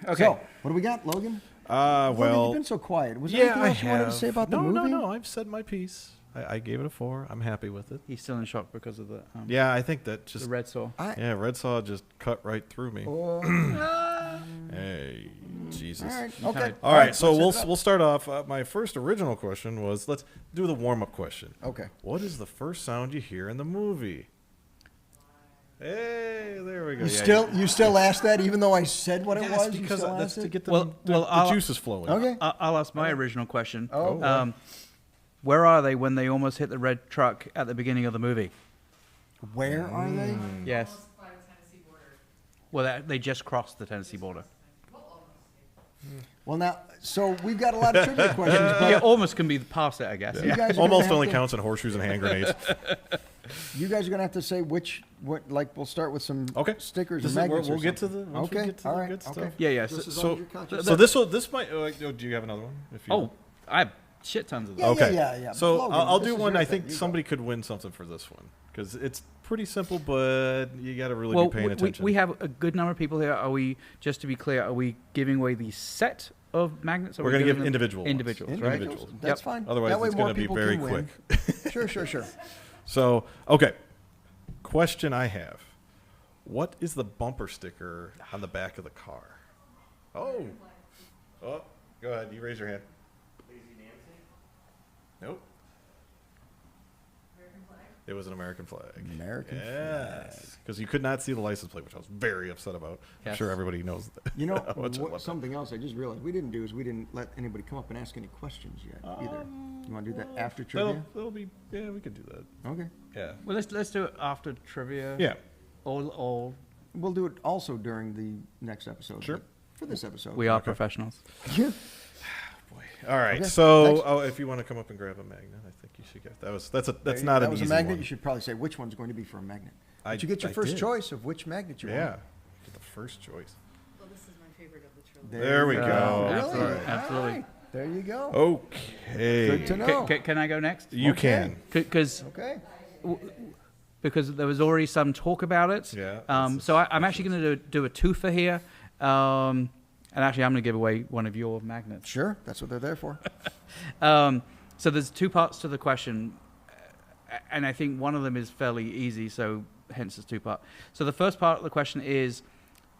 Okay. So, what do we got, Logan? Logan, you've been so quiet. Was there anything else you wanted to say about the movie? No. I've said my piece. I gave it a 4. I'm happy with it. He's still in shock because of the Yeah, I think that just the Red Saw. Red Saw just cut right through me. Oh. Hey, Jesus. All right. Okay. All right. So we'll start off. My first original question was, let's do the warm up question. Okay. What is the first sound you hear in the movie? Hey, there we go. You still ask that even though I said what it was? Because that's to get Well, the juices flowing. Okay. I'll ask my original question. Oh. Where are they when they almost hit the red truck at the beginning of the movie? Where are they? Yes. Well, they just crossed the Tennessee border. Well, now, so we've got a lot of trivia questions. But Yeah, almost can be past it, I guess. You Yeah. guys are Almost gonna only have to- counts in horseshoes and hand grenades. You guys are going to have to say we'll start with some stickers and magnets. We'll get to the once we Okay. get to All the right. good stuff. Okay. Yeah. Just as long So, as you're conscious. so this might. Do you have another one? If you Oh, I have shit tons of them. Yeah, okay. yeah. So Logan, I'll this do is one. your I thing. think You somebody could win something for this one because it's pretty simple, but you got to really be paying attention. We have a good number of people here. Are we, just to be clear, are we giving away the set of magnets? Or We're going to give giving them individual ones. individuals, right? Individuals. That's Yep. fine. Otherwise, that way it's more going to be people very can quick. win. Sure. So, okay. Question I have. What is the bumper sticker on the back of the car? Oh, go ahead. You raise your hand. Lazy Nancy? Nope. American flag? It was an American flag. American Yes. Because you could not see the license plate, which I was very upset about. I'm Yes. sure everybody knows that. You know, how much I love that. something else I just realized we didn't do is we didn't let anybody come up and ask any questions yet either. You want to do that after trivia? That'll be, yeah, we could do that. Okay. Yeah. Well, let's do it after trivia. Yeah. All We'll do it also during the next episode. Sure. but For this episode. we are professionals. Yeah. All right. Okay, So, thanks. if you want to come up and grab a magnet, I think you should get that's not that an was easy a magnet. one. You should probably say which one's going to be for a magnet. But you I get your first did. choice of which magnet you Yeah. want. Get the first choice. Well, this is my favorite of the trilogy. There we you go. Really? Absolutely. Absolutely. All right. There you go. Okay. Good to know. Can I go next? You Okay. can. Because there was already some talk about it. Yeah, So I'm actually going to do a twofer here. And actually, I'm going to give away one of your magnets. Sure. That's what they're there for. So there's two parts to the question, and I think one of them is fairly easy, so hence it's two-part. So the first part of the question is,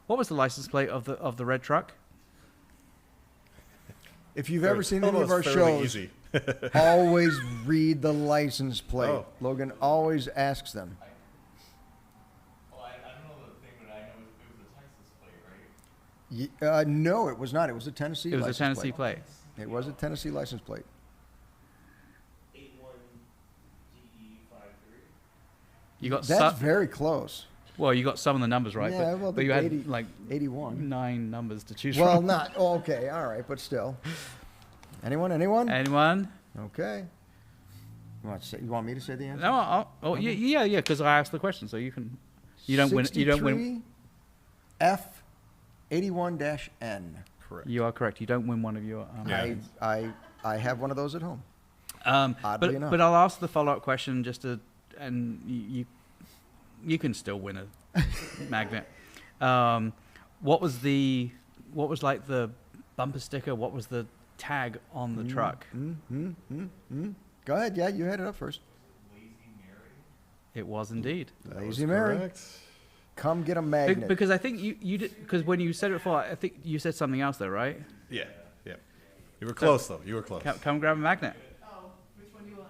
what was the license plate of the red truck? If you've ever seen any of Almost our fairly shows, easy. always read the license plate. Oh. Logan always asks them. Oh, I don't know the thing, but I know it was a Texas plate, right? No, it was not. It was a Tennessee It was a license Tennessee plate. It was a Tennessee license plate. 81 GE53. You got That's very close. well, you got some of the numbers right, Yeah, but, well, but you the had 80 like 81. 9 numbers to choose Well, from. not. Oh, okay. All right. But still. Anyone? Anyone? Okay. You want me to say the answer? No. Yeah. Because I asked the question, so you can. You don't win. You don't win. 63 F 81-N. Correct. You are correct. You don't win one of your. Yeah. I have one of those at home. But Oddly enough. I'll ask the follow-up question just to, and you can still win a magnet. What was like the bumper sticker? What was the tag on the truck? Go ahead. Yeah, you had it up first. Lazy Mary. It was indeed. That was Lazy Mary. correct. Come get a magnet. Because I think you did, because when you said it before, I think you said something else though, right? Yeah. Yeah. You were close though. You were close. Come grab a magnet. Oh, which one do you want?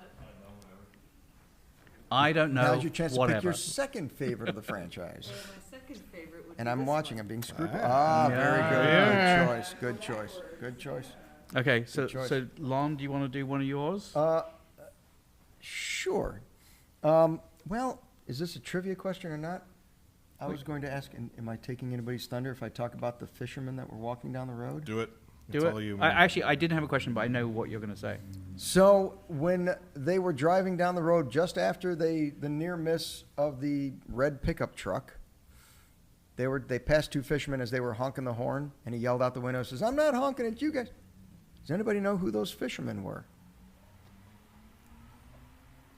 I don't know. Now's your chance to whatever. pick your second favorite of the franchise. Well, my second favorite would And be I'm this watching. one. I'm being scrupulous. Yeah. Very good. Yeah. Good choice. Good choice. Good choice. Okay, so choice. Lon, do you want to do one of yours? Sure. Well, is this a trivia question or not? I was going to ask, am I taking anybody's thunder if I talk about the fishermen that were walking down the road? Do it. Do It's it. all you. I didn't have a question, but I know what you're going to say. So when they were driving down the road just after the near miss of the red pickup truck, they passed two fishermen as they were honking the horn, and he yelled out the window, says, "I'm not honking at you guys." Does anybody know who those fishermen were?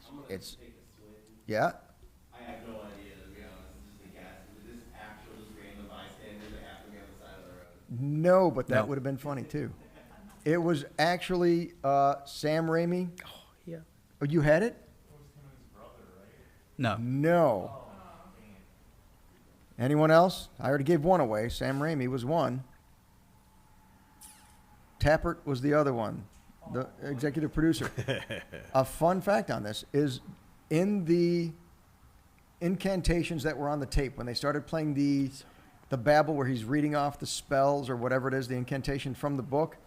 I'm gonna It's- take a swing. Yeah. I have no idea, to be honest. It's just a guess. Is this actual just random bystanders that happen to be on the side of the road? No, but that No. would have been funny too. It was actually Sam Raimi. Yeah. Oh, you had it? No. No. Anyone else? I already gave one away. Sam Raimi was one. Tappert was the other one, the executive producer. A fun fact on this is in the incantations that were on the tape, when they started playing the babble where he's reading off the spells or whatever it is, the incantation from the book,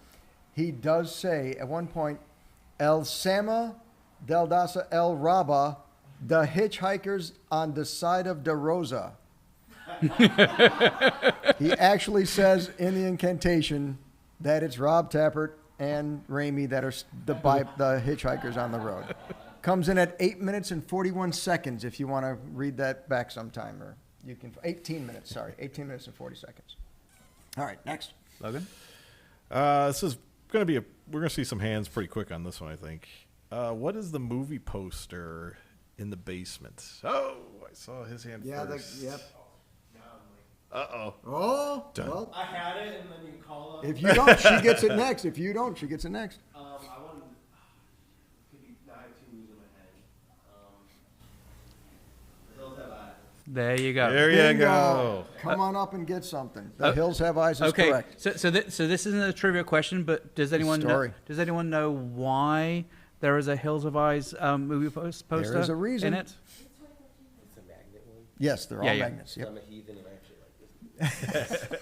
he does say at one point, El Sama del Dasa El Raba, the hitchhikers on the side of the Rosa. He actually says in the incantation that it's Rob Tappert and Raimi that are the hitchhikers on the road. Comes in at 8 minutes and 41 seconds if you want to read that back sometime. Or you can, 18 minutes, sorry. 18 minutes and 40 seconds. All right, next. Logan? This is going to be we're going to see some hands pretty quick on this one, I think. What is the movie poster in the basement? Oh, I saw his hand first. Yep. Uh-oh. Oh, Done. well, I had it, and then you call up. if you don't, she gets it next. If you don't, she gets it next. I wanted. Could be. I have two movies in my head. Those have eyes. There you go. There you Bingo. go. Come on up and get something. The Hills Have Eyes is Okay, correct. so this isn't a trivia question, but does anyone Story. know why there is a Hills of Eyes movie poster? There is a reason. in it. It's a magnet one. Yes, they're all Yeah, yeah. magnets. Yep. I'm a heathen and I actually like this.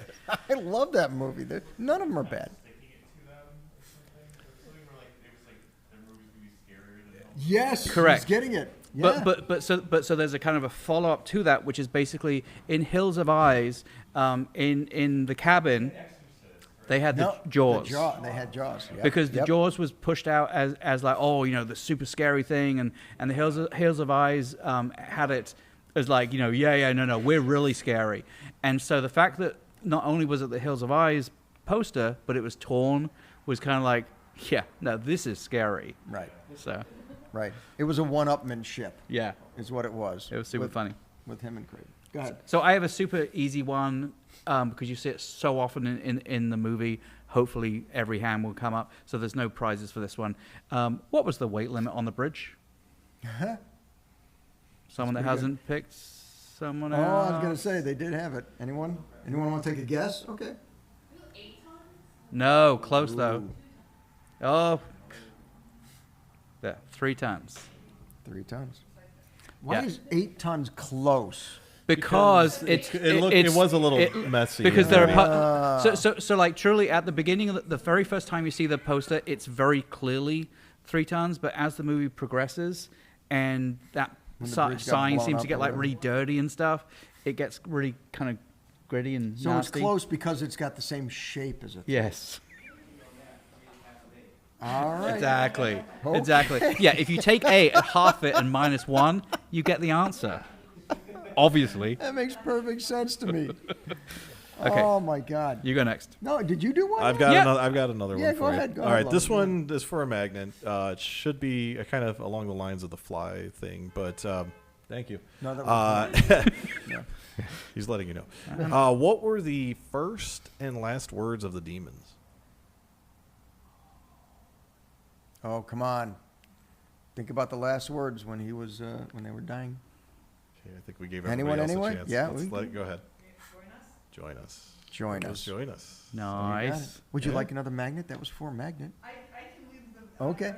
I love that movie. None of them are bad. Sticking it to them or something. Or something where like it was like their movies would be scarier than Yes, Correct. He's getting it. Yeah. But so there's a kind of a follow up to that, which is basically in Hills of Eyes, in the cabin, they had the Jaws. They had Jaws. Yep. Because the Yep. Jaws was pushed out as like, oh, you know, the super scary thing, and the Hills of Eyes had it as like, you know, no, we're really scary. And so the fact that not only was it the Hills of Eyes poster, but it was torn, was kind of like, yeah, no, this is scary. Right. So, Right. It was a one-upmanship, yeah, is what it was. it was super with, funny. with him and Craig. Go ahead. So I have a super easy one because you see it so often in the movie. Hopefully every hand will come up. So there's no prizes for this one. What was the weight limit on the bridge? Someone that pretty hasn't picked someone Oh, else? I was gonna say they did have it. Anyone? Anyone want to take a guess? Okay. No, close though. Ooh, Oh, yeah, 3 tons. 3 tons. Why Yeah. is 8 tons close? Because it was a little messy. Because there are so like truly at the beginning of the very first time you see the poster, it's very clearly 3 tons. But as the movie progresses and that When the bridge got sign blown seems up to get or like whatever. really dirty and stuff, it gets really kind of gritty and So nasty. it's close because it's got the same shape as it. Yes. All right. Exactly. Okay. Exactly. Yeah, if you take A and half it and minus 1, you get the answer. Obviously. That makes perfect sense to me. Okay. Oh my God. You go next. No, did you do one? I've got Yeah. another. I've got another Yeah, one go for ahead, you. go All ahead, right, this Logan. one is for a magnet. It should be kind of along the lines of the fly thing, but thank you. No, that was Yeah. He's letting you know. What were the first and last words of the demons? Oh, come on. Think about the last words when he was when they were dying. Okay, I think we gave Anyone, everybody else anyway? a chance. Yeah, Let's we- let it go ahead. Join us. Join Just us. Join us. You got it. Nice. Would you Yeah. like another magnet? That was for a magnet. I can leave the. Okay.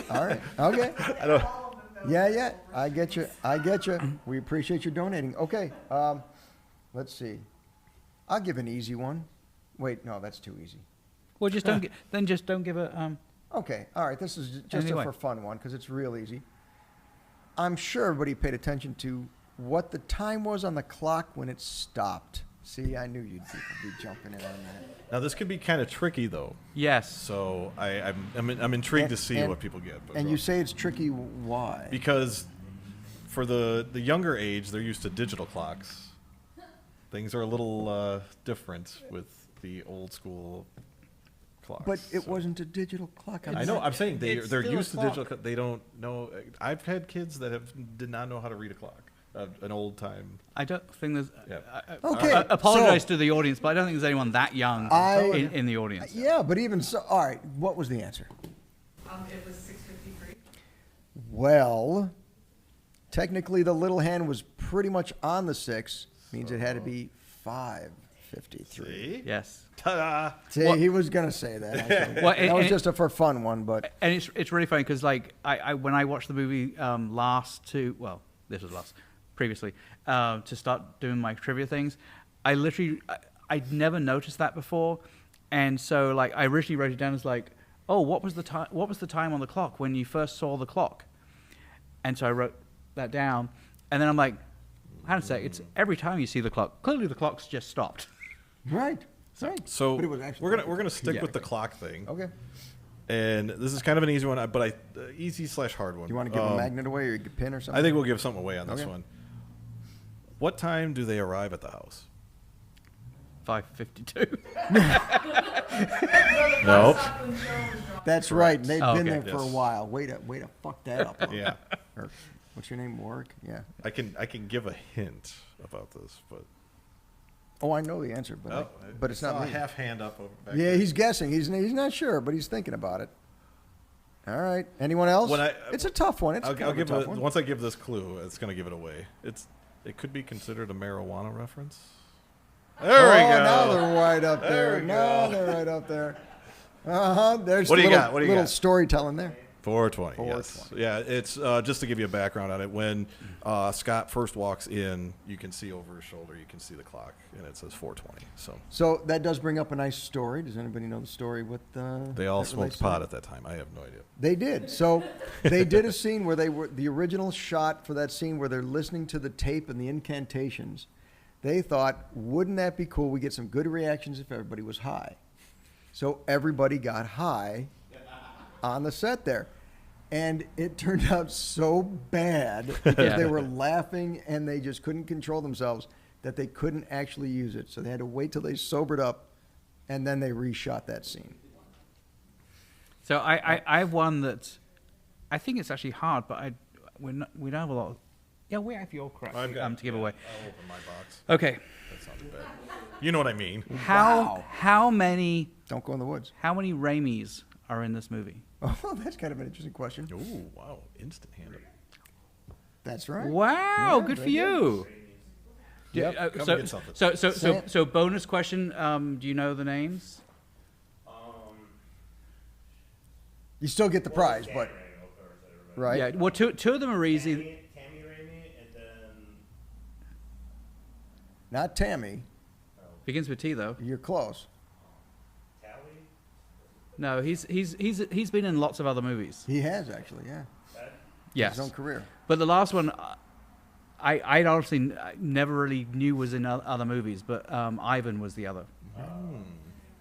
All right. Okay. All of them, though. Yeah. I get you. I get you. We appreciate you donating. Okay. Let's see. I'll give an easy one. Wait, no, that's too easy. Well, just don't just don't give a Okay. All right. This is just Anyway. a for fun one because it's real easy. I'm sure everybody paid attention to what the time was on the clock when it stopped. See, I knew you'd be jumping in on that. Now this could be kind of tricky though, yes. so I'm intrigued to see what people get. But And go you on. say it's tricky. Why? Because for the younger age, they're used to digital clocks. Things are a little different with the old school clocks. But it so. wasn't a digital clock. I know. I'm saying It's they're still a used to clock. digital. They don't know. I've had kids that did not know how to read a clock. an old time. I don't think there's. Yeah. Okay, I apologize so- to the audience, but I don't think there's anyone that young in the audience. Yeah, but even so, all right, what was the answer? It was 6:53. Well, technically the little hand was pretty much on the 6, means it had to be 5:53. See? Yes. Ta-da! See, he was going to say that. Actually. Well, that was and- just a for fun one, but And it's really funny because like I when I watched the movie previously to start doing my trivia things, I'd never noticed that before, and so like I originally wrote it down as like, oh, what was the time on the clock when you first saw the clock, and so I wrote that down, and then I'm like, hang on a sec, it's every time you see the clock. Clearly the clock's just stopped. right. So But it was actually we're gonna stick Yeah. with the clock thing. Okay. And this is kind of an easy one, but easy/hard one. You want to give a magnet away or a pin or something? I think we'll give something away on this Okay. one. What time do they arrive at the house? 5:52. No. That's right. And they've Oh, been okay. there for a Yes. while. Way to fuck that up. Yeah. Or, what's your name? Warwick? Yeah. I can give a hint about this, but Oh, I know the answer, but but it's not saw a me. half hand up over back Yeah, there. he's guessing. He's not sure, but he's thinking about it. All right. Anyone else? It's a tough one. It's I'll kind of give a tough it one. once I give this clue, it's going to give it away. It could be considered a marijuana reference. There we go. Now they're right up There there. we Now go. they're right up there. There's What do you little, got? What do you little got? storytelling there. 420. 420. Yes. Yeah. It's just to give you a background on it. When Scott first walks in, you can see over his shoulder. You can see the clock, and it says 420. So that does bring up a nice story. Does anybody know the story with They all that relates smoked to pot that? at that time. I have no idea. They did. So they did a scene where they were the original shot for that scene where they're listening to the tape and the incantations. They thought, wouldn't that be cool? We get some good reactions if everybody was high. So everybody got high on the set there. And it turned out so bad because Yeah. they were laughing and they just couldn't control themselves that they couldn't actually use it. So they had to wait till they sobered up and then they reshot that scene. So I have one that I think it's actually hard, but we don't have a lot. Yeah, we have your crap to give away. I'll open my box. Okay, That sounds bad. You know what I mean. how many Don't go in the woods. Raimis are in this movie? Oh, that's kind of an interesting question. Ooh, wow. Instant hand. That's right. Wow, Yeah, good for very you. Yep. Come So, get something. so bonus question. Do you know the names? You still get the prize, but right. Yeah. Well, two of them are easy. Tammy Raimi, and then Not Tammy. Begins with T though. You're close. Tally. No, he's been in lots of other movies. He has actually, yeah. Yes. His own career. But the last one, I honestly never really knew was in other movies, but Ivan was the other.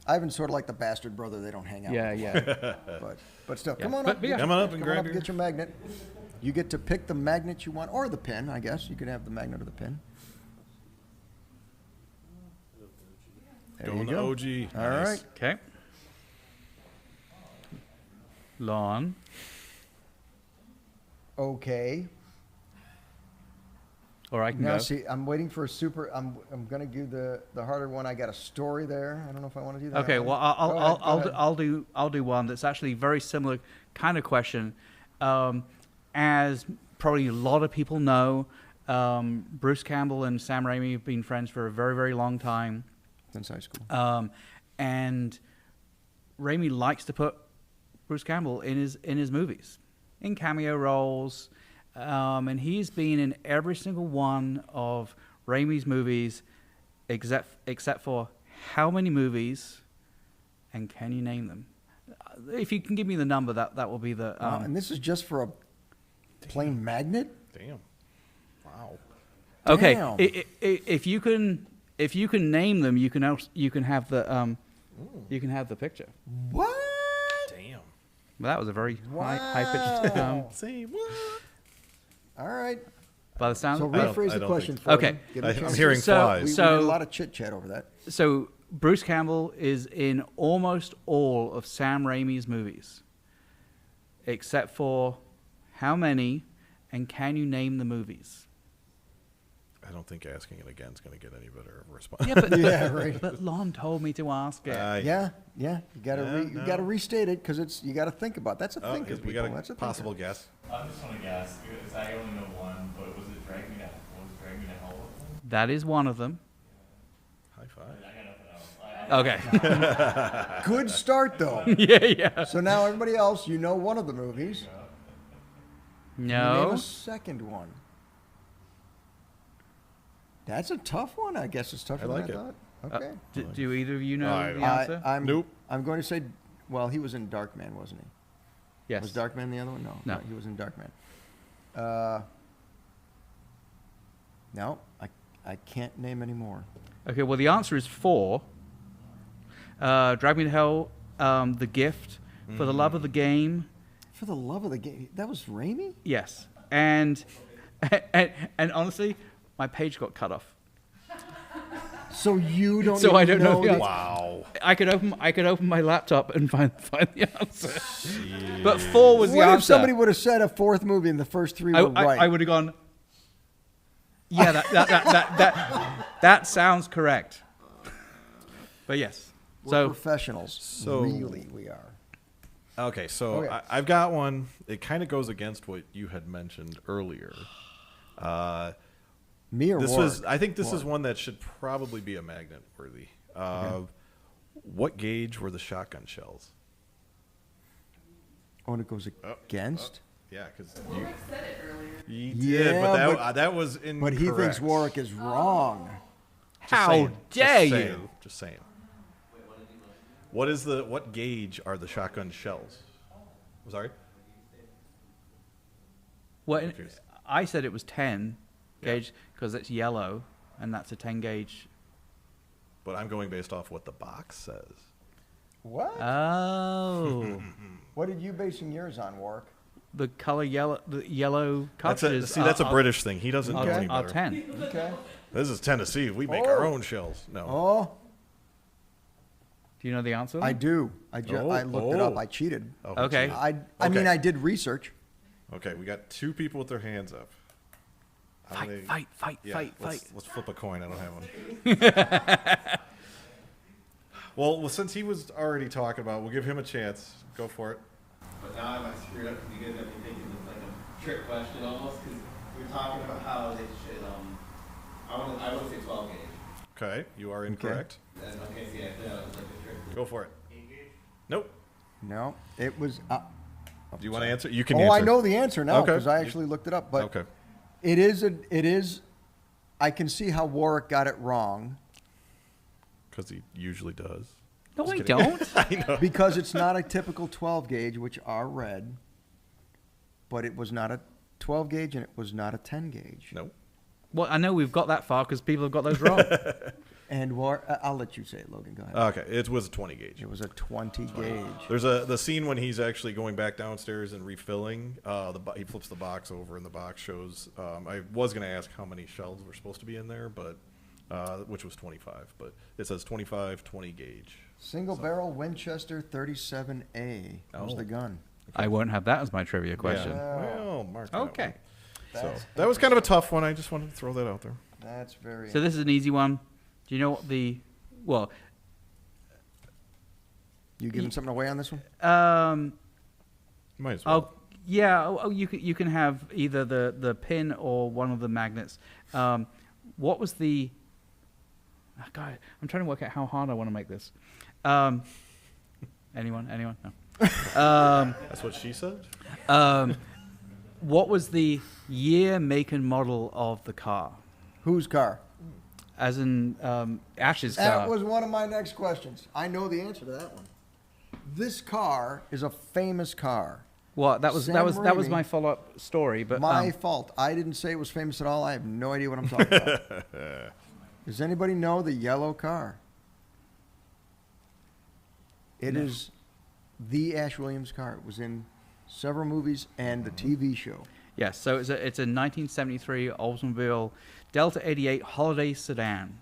Ivan's sort of like the bastard brother. They don't hang out. Yeah, with yeah. But still, Yeah. come on But up. yeah. Come on up and Come grab on up, your. get your magnet. You get to pick the magnet you want, or the pin. I guess you can have the magnet or the pin. There Going you to go. OG. All Nice. right. Okay. Lon. Okay. Or I can Now go. see, I'm waiting for a super. I'm gonna do the harder one. I got a story there. I don't know if I want to do that. Okay, one. well, Go ahead, go ahead. I'll do one that's actually very similar kind of question. As probably a lot of people know, Bruce Campbell and Sam Raimi have been friends for a very, very long time. Since high school. And Raimi likes to put Bruce Campbell in his movies, in cameo roles, and he's been in every single one of Raimi's movies, except for how many movies, and can you name them? If you can give me the number, that will be the. And this is just for a plain magnet. Damn. Wow. Okay, Damn. if you can name them, you can have the picture. What? Damn. Well, that was a very high pitched. Wow. Say what? All right. By the sound. So I don't rephrase the think question so. for Okay. him. Give him a I'm chance. hearing So- flies. We did so- a lot of chit chat over that. So Bruce Campbell is in almost all of Sam Raimi's movies, except for how many, and can you name the movies? I don't think asking it again is going to get any better of a response. Yeah, but Yeah, right. But Lon told me to ask it. Yeah. You gotta Yeah, you gotta restate it because you gotta think about. That's a Oh, thinker. we people. got That's a a possible guess. I'm just want to guess because I only know one, but was it Drag Me to Drag Me to Hell? That is one of them. High five. I got nothing else. Okay. Good start though. yeah. So now everybody else, you know one of the movies. Name No. a second one. That's a tough one. I guess it's tougher I like than it. I thought. Okay. Do either of you know I the don't. answer? I'm Nope. I'm going to say, well, he was in Darkman, wasn't he? Yes. Was Darkman the other one? No. No. He was in Darkman. No, I can't name any more. Okay, well, the answer is 4. Drag Me to Hell, The Gift, For the Love of the Game. For the love of the game, that was Raimi? Yes. And honestly, my page got cut off. So you don't. So even I don't know the answer. Wow. I could open my laptop and find the answer. But 4 was the What answer. if somebody would have said a fourth movie and the first 3 were right? I would have gone. Yeah, that sounds correct. But yes. We're So professionals. So- really, we are. Okay, so Okay. I've got one. It kind of goes against what you had mentioned earlier. Me or This Warwick? was. I think this is one that should probably be a magnet worthy. What gauge were the shotgun shells? Oh, and it goes against? Yeah, because Warwick said it earlier. you Yeah, did, but but- that was incorrect. But he thinks Warwick is wrong. Just how saying, dare just you? saying, Just saying. What gauge are the shotgun shells? Sorry. What? Confused. I said it was 10 gauge because it's yellow, and that's a 10 gauge. But I'm going based off what the box says. What? Oh, What did you basing yours on, Warwick? the color yellow. The yellow cartridges. That's a are- British thing. He doesn't know Okay. any Are better. 10. Okay. This is Tennessee. We make our Oh. own shells. No. Oh, Do you know the answer? I do. I looked it up. Oh. I cheated. Oh, Okay. gee. I mean, Okay. I did research. Okay, we got 2 people with their hands up. How many- Fight. Yeah, let's flip a coin. I don't have one. Well, since he was already talking about it, we'll give him a chance. Go for it. But now I might screw it up because you guys got me thinking it's like a trick question almost because we were talking about how they should, I want to say 12 gauge. Okay, you are incorrect. Then, okay, so yeah, I thought it was like a trick. Go for it. Nope. No, it was. Do you want to answer? You can Oh, answer. I know the answer now Okay. because I actually looked it up. But Okay. it is. I can see how Warwick got it wrong Because he usually does. No, I kidding. don't. I know. because it's not a typical 12 gauge, which are red. But it was not a 12 gauge and it was not a 10 gauge. Nope. Well, I know we've got that far because people have got those wrong. And I'll let you say it, Logan. Go ahead. Okay, it was a 20 gauge. It was a 20 gauge. There's the scene when he's actually going back downstairs and refilling. He flips the box over, and the box shows. I was going to ask how many shells were supposed to be in there, but which was 25. But it says 25, 20 gauge. Single barrel Winchester 37A was Oh. the gun. I won't have that as my trivia question. Yeah. Well, mark that Okay. one. So That's that was kind of a tough one. I just wanted to throw that out there. That's very. So this is an easy one. Do you know what the? Well, You giving something away on this one? Might as well. oh yeah. Oh, you can have either the pin or one of the magnets. What was the? Oh, God, I'm trying to work out how hard I want to make this. Anyone? No. That's what she said. What was the year, make, and model of the car? Whose car? As in Ash's car. That was one of my next questions. I know the answer to that one. This car is a famous car. Well, that was Sam Raimi. my follow-up story. But My fault. I didn't say it was famous at all. I have no idea what I'm talking about. Does anybody know the yellow car? It is the Ash Williams car. It was in several movies and the TV show. yes, so it's a 1973 Oldsmobile Delta 88 holiday sedan.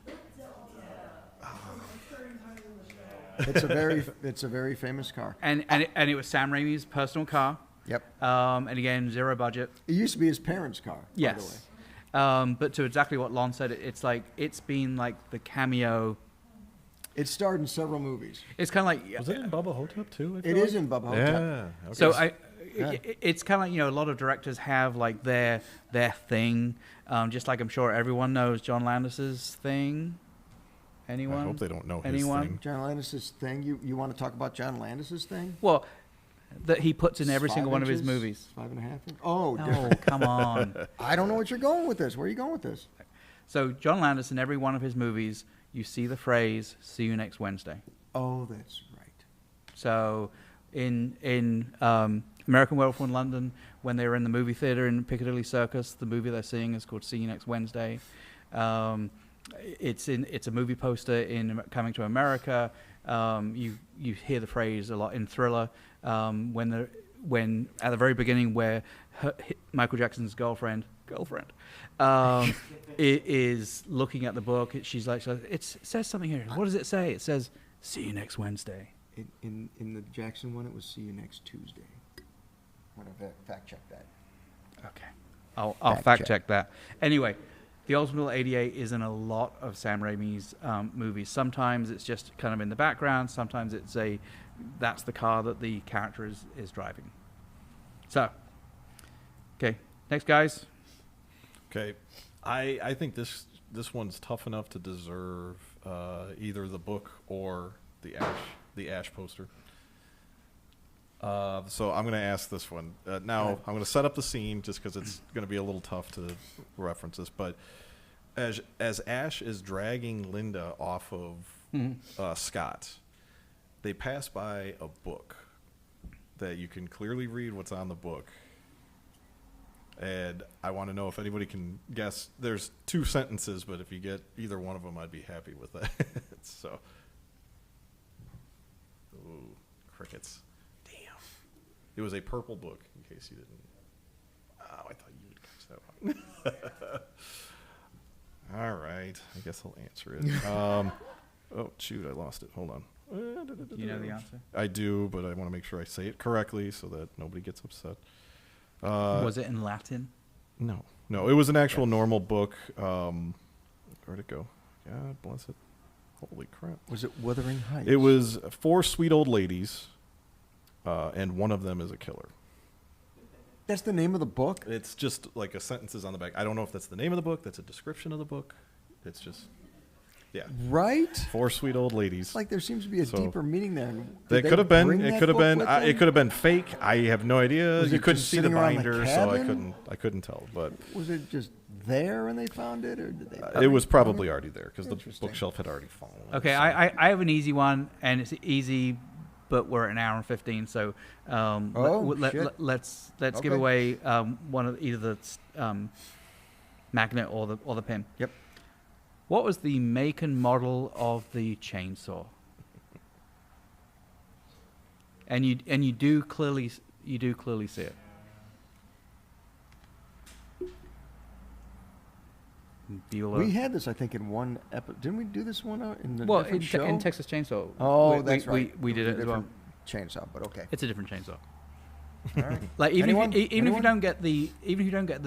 It's a very famous car. And it was Sam Raimi's personal car. Yep. And again, zero budget. It used to be his parents' car. By the way. Yes. But to exactly what Lon said, it's like it's been like the cameo. It starred in several movies. It's kind of like Was it in Bubba Hotep too? I It feel is like? in Bubba Hotep. Yeah. Okay. So Yeah. it's kind of like, a lot of directors have like their thing. Just like I'm sure everyone knows John Landis's thing. Anyone? I hope they don't know his Anyone? thing. John Landis's thing. You want to talk about John Landis's thing? Well, that he puts in every 5 single one of his inches? movies. 5.5 inches? Oh, No, come on. I don't know what you're going with this. Where are you going with this? So John Landis, in every one of his movies, you see the phrase "See you next Wednesday." Oh, that's right. So in American Werewolf in London, when they were in the movie theater in Piccadilly Circus, the movie they're seeing is called "See You Next Wednesday." It's a movie poster in Coming to America. You hear the phrase a lot in Thriller when at the very beginning where Michael Jackson's girlfriend is looking at the book. She's like, it says something here. What does it say? It says, "See you next Wednesday." In the Jackson one, it was "See you next Tuesday." I want to fact check that. Okay, I'll fact check that. Anyway, the Ultimate 88 is in a lot of Sam Raimi's movies. Sometimes it's just kind of in the background. Sometimes that's the car that the character is driving. So, okay, next guys. Okay, I think this one's tough enough to deserve either the book or the Ash poster. So I'm going to ask this one. Now, I'm going to set up the scene just because it's going to be a little tough to reference this. But as Ash is dragging Linda off of Scott, they pass by a book that you can clearly read what's on the book. And I want to know if anybody can guess. There's 2 sentences, but if you get either one of them, I'd be happy with that. So, ooh, crickets. It was a purple book, in case you didn't. Oh, I thought you would catch that one. All right. I guess I'll answer it. Oh, shoot. I lost it. Hold on. Do you know the answer? I do, but I want to make sure I say it correctly so that nobody gets upset. Was it in Latin? No. It was an actual normal book. Where'd it go? God bless it. Holy crap. Was it Wuthering Heights? It was 4 sweet old ladies. And one of them is a killer. That's the name of the book? It's just like a sentences on the back. I don't know if that's the name of the book. That's a description of the book. It's just, yeah. Right? 4 sweet old ladies. Like there seems to be a So, deeper meaning there. That could have been. It could have been. It could have been fake. I have no idea. Was You it couldn't just see the sitting around the binder, so cabin? I couldn't tell. But Was it just there when they found it, or did they? it was probably already there because the Interesting. bookshelf had already fallen. Okay, So- I have an easy one, and it's easy, but we're at an hour and 15, so let's give Okay. away one of either the magnet or the pin. Yep. What was the make and model of the chainsaw? And you do clearly see it. Bueller. We had this, I think, in one episode. Didn't we do this one in the well, different show? in Texas Chainsaw. Oh, that's right. We did it as well. Chainsaw, but okay. It's a different chainsaw. All right. Like even Anyone? if you Anyone? don't get the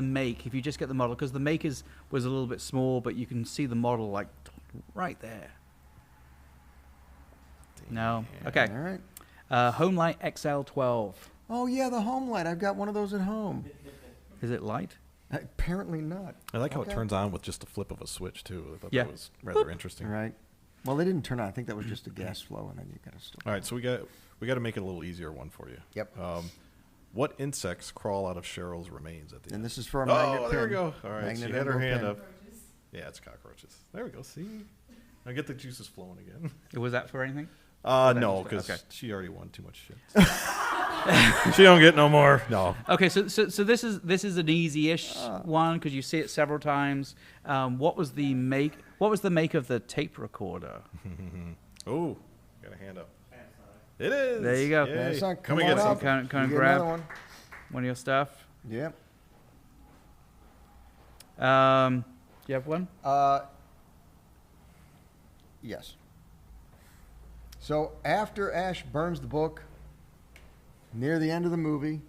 make, if you just get the model, because the make was a little bit small, but you can see the model like right there. No. Okay. All right. Homelight XL12. Oh yeah, the home light. I've got one of those at home. Is it light? Apparently not. I like how it Okay. turns on with just a flip of a switch too. I thought Yeah. that was rather interesting. All right. Well, they didn't turn on. I think that was just a gas flow, and then you got to still. All right, so we got to make it a little easier one for you. Yep. What insects crawl out of Cheryl's remains at the And end? this is for a magnet Oh, there we pin. go. All right, Magnet she had her envelope hand pin. up. Yeah, it's cockroaches. There we go. See, I get the juices flowing again. Was that for anything? No, just- because okay. she already won too much shit. She don't get no more. No. Okay, so this is an easy-ish one because you see it several times. What was the make? What was the make of the tape recorder? Oh, got a hand up. It is. There you go. Yay. Panasonic, Come and come get on something. up. Can I You get grab another one of your stuff? one? Yep. Do you have one? Yes. So after Ash burns the book, near the end of the movie,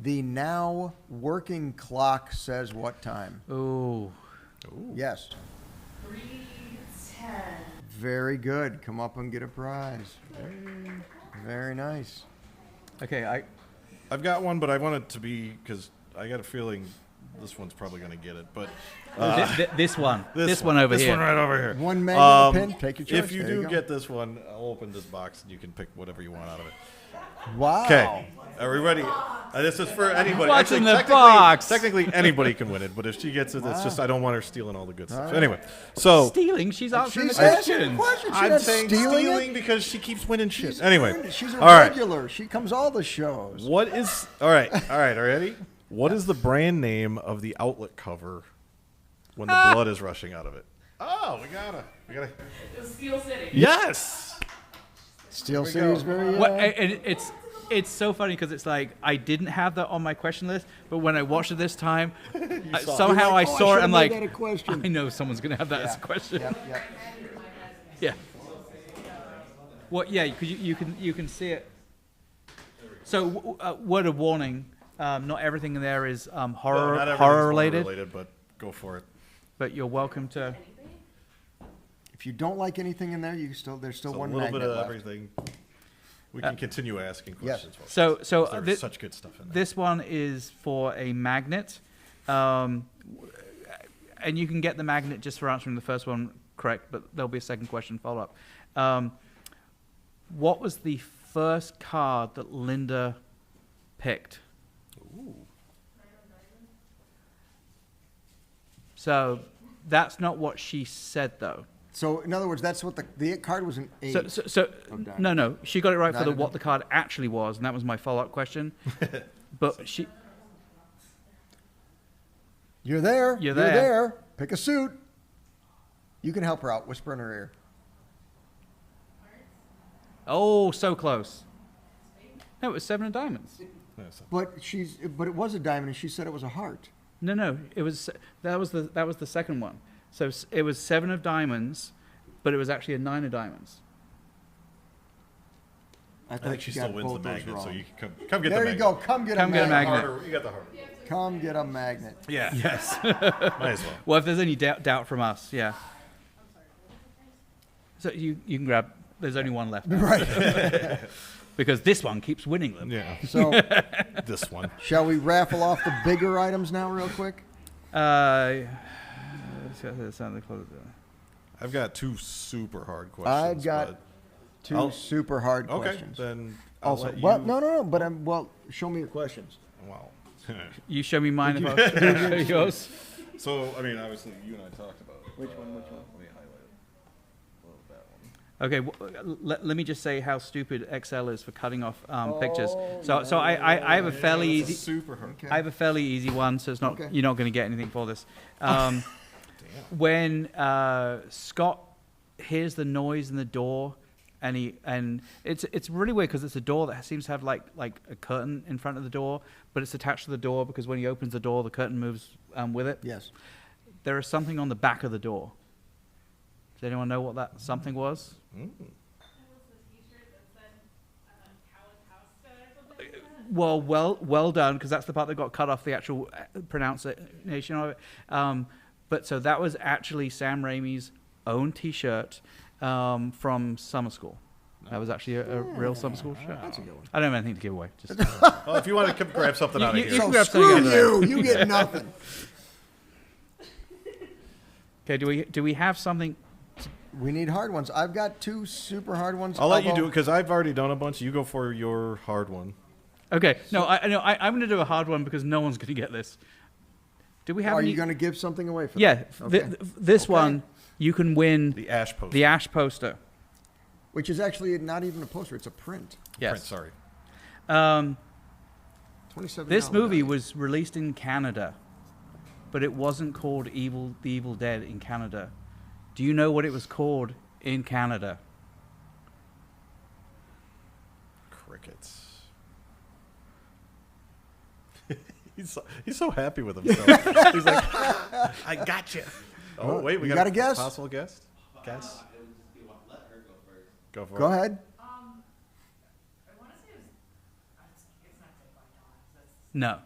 The now working clock says what time? Ooh. Yes. 3:10. Very good. Come up and get a prize. Very nice. Okay, I've got one, but I want it to be, because I got a feeling this one's probably going to get it. But this one over this here. one right over here. One magnet pin. Take your choice. If you There do go. get this one, I'll open this box and you can pick whatever you want out of it. Wow. Okay. Are we ready? This is for anybody. What's in the technically- box? Technically, anybody can win it, but if she gets it, it's just I don't want her stealing all the good stuff. All right. Anyway, so Stealing? She's answering the She's asking question. a question. She's I'm not saying stealing stealing it. because she keeps winning shit. She's Anyway, she's a all right. regular. She comes all the shows. What is all right? All right, are you ready? What is the brand name of the outlet cover when the blood is rushing out of it? Oh, we gotta. It was Steel City. Yes. Steel we City is go. very. What, and it's so funny because it's like I didn't have that on my question list, but when I watched it this time, somehow I saw it. I'm like, that a question. I know someone's gonna have that as a question. Yep, yep. Yeah. Well, yeah, because you can see it. So, word of warning: not everything in there is Well, horror not everything's horror related, but go for it. but you're welcome to. If you don't like anything in there, there's still So one a little magnet bit of left. everything. We can continue asking yes. questions. folks, So 'cause there's such good stuff in there. this one is for a magnet, and you can get the magnet just for answering the first one correct, but there'll be a second question follow up. What was the first card that Linda picked? Ooh. So that's not what she said, though. So in other words, that's what the card was an 8. So diamonds. no, she got it right for Nine of what the card actually was, and that was my follow-up question. But she, You're there. You're there. Pick a suit. You can help her out. Whisper in her ear. oh, so close. No, it was 7 of diamonds. But it was a diamond, and she said it was a heart. No, it was that was the second one. So it was 7 of diamonds, but it was actually a 9 of diamonds. I I thought think she she still got wins the both those magnet, so wrong. you can come get There the you magnet. go. Come get Come a get a magnet. magnet. Harder, you got the harder. Come get a magnet. Yeah. Yes. Might as well. Well, if there's any doubt from us, yeah. So you can grab. There's only one left. Right. Because this one keeps winning them. Yeah. So, This one. shall we raffle off the bigger items now, real quick? I've got 2 super hard questions. I've got but 2 I'll- super hard Okay, questions. then I'll Also, let you. well, no, but show me your questions. Wow. You show me mine if I show you yours. So, I mean, obviously, you and I talked about it. Which one? Let me highlight it. That one. Okay, let me just say how stupid Excel is for cutting off pictures. So I have a fairly Yeah, that's easy. super hard. Okay. I have a fairly easy one, so it's not Okay. you're not going to get anything for this. Damn. When Scott hears the noise in the door, and it's really weird because it's a door that seems to have like a curtain in front of the door, but it's attached to the door because when he opens the door, the curtain moves with it. Yes. There is something on the back of the door. Does anyone know what that something was? Mm. That was the T-shirt that said Cowatosta or something like that. Well done, because that's the part that got cut off the actual pronunciation of it. But so that was actually Sam Raimi's own T-shirt from summer school. That was actually a real summer school shirt. That's a good one. I don't have anything to give away. Just Well, if you want to come grab something out of you here. can So grab screw something out of you. You get nothing. okay. Do we have something? We need hard ones. I've got 2 super hard ones. I'll let you although- do it because I've already done a bunch. You go for your hard one. Okay. No, I'm going to do a hard one because no one's going to get this. Do we have? Are any? you going to give something away for Yeah. that? Okay. This Okay. one you can win The ash post. the Ash poster. Which is actually not even a poster. It's a print. Yes. Print, sorry. $27. This movie value. was released in Canada, but it wasn't called The Evil Dead in Canada. Do you know what it was called in Canada? Crickets. He's so happy with himself. He's like, I got you. Oh, Well, wait, we you got got a guess? Possible guess? Guess? It was, you want, let her go first. Go for Go it. ahead. I want to say it was. It's not Take My Dawn. That's the No.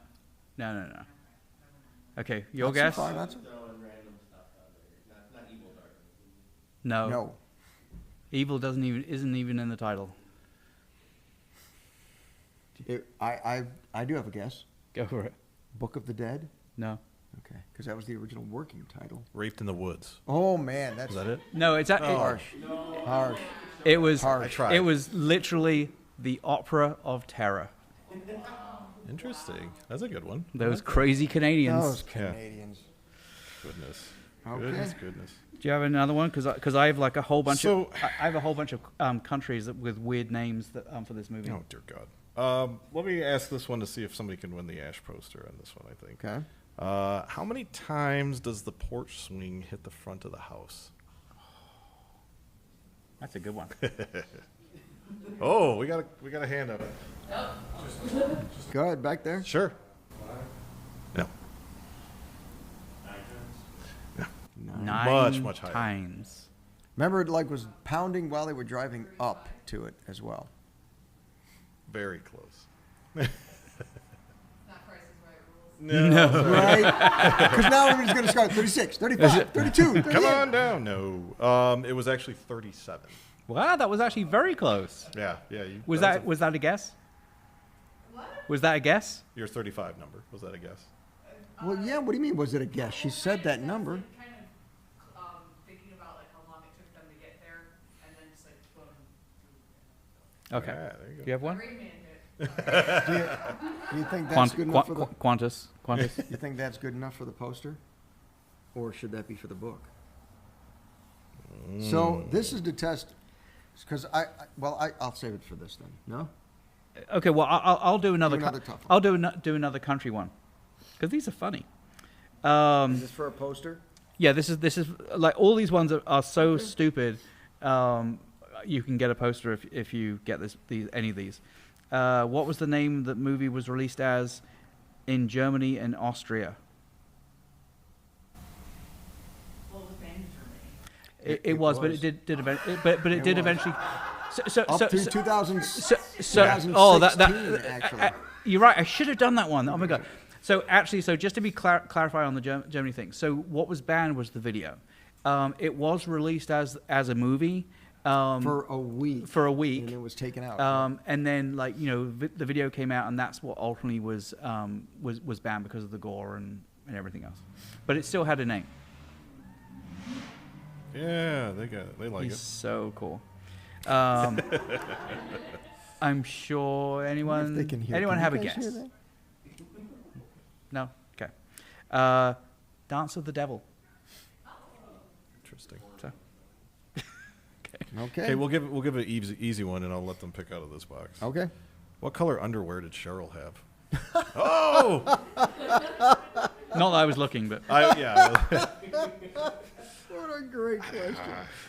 No. Okay, your Not so guess? far, not so- Throwing random stuff out there. Not evil darkness. No. No. Evil isn't even in the title. I do have a guess. Go for it. Book of the Dead? No. Okay, because that was the original working title. Raped in the Woods. Oh, man, that's Is that it? No, it's harsh. Harsh. it was Harsh. I tried. it was literally the Opera of Terror. Interesting. That's a good one. Those crazy Canadians. Those Canadians. Goodness. Okay. Goodness. Do you have another one? Because I have like a whole bunch So- of I have a whole bunch of countries with weird names that for this movie. Oh, dear God. Let me ask this one to see if somebody can win the Ash poster on this one, I think. Okay. How many times does the porch swing hit the front of the house? That's a good one. Oh, we got a hand up. Go ahead, back there. Sure. No. Nine Much higher. times. Remember, it like was pounding while they were driving up to it as well. Very close. Not Price is Right rules. No. Right? Because now everybody's going to start 36, 35, 32, 38. Come on down. No. It was actually 37. Wow, that was actually very close. Yeah. Was that a guess? What? Was that a guess? Your 35 number? Was that a guess? Well, yeah, what do you mean, was it a guess? She said that number. Kind of thinking about like how long it took them to get there, and then just like boom. Okay. Yeah, there you go. Do you have one? Rain Man did. Do you think that's good enough for the? Qantas. You think that's good enough for the poster, or should that be for the book? So this is to test, because I'll save it for this then. No. Okay. Well, I'll do another. Do another tough one. I'll do another country one, because these are funny. Is this for a poster? Yeah, this is like all these ones are so stupid. You can get a poster if you get any of these. What was the name that movie was released as in Germany and Austria? Well, it was banned in Germany. It was, but it did eventually. So Up through 2000. So 2016, oh, that actually. you're right. I should have done that one. Oh my god. So actually, just to be clarify on the Germany thing. So what was banned was the video. It was released as a movie. For a week. And it was taken out. And then the video came out, and that's what ultimately was banned because of the gore and everything else. But it still had a name. Yeah, they like He's it. so cool. I'm sure anyone They can hear. anyone Can have you a guys hear guess? that? No. Okay. Dance of the Devil. Interesting. So. Okay. Okay, we'll give it an easy one, and I'll let them pick out of this box. Okay. What color underwear did Cheryl have? Oh! Not that I was looking, but Yeah. What a great question.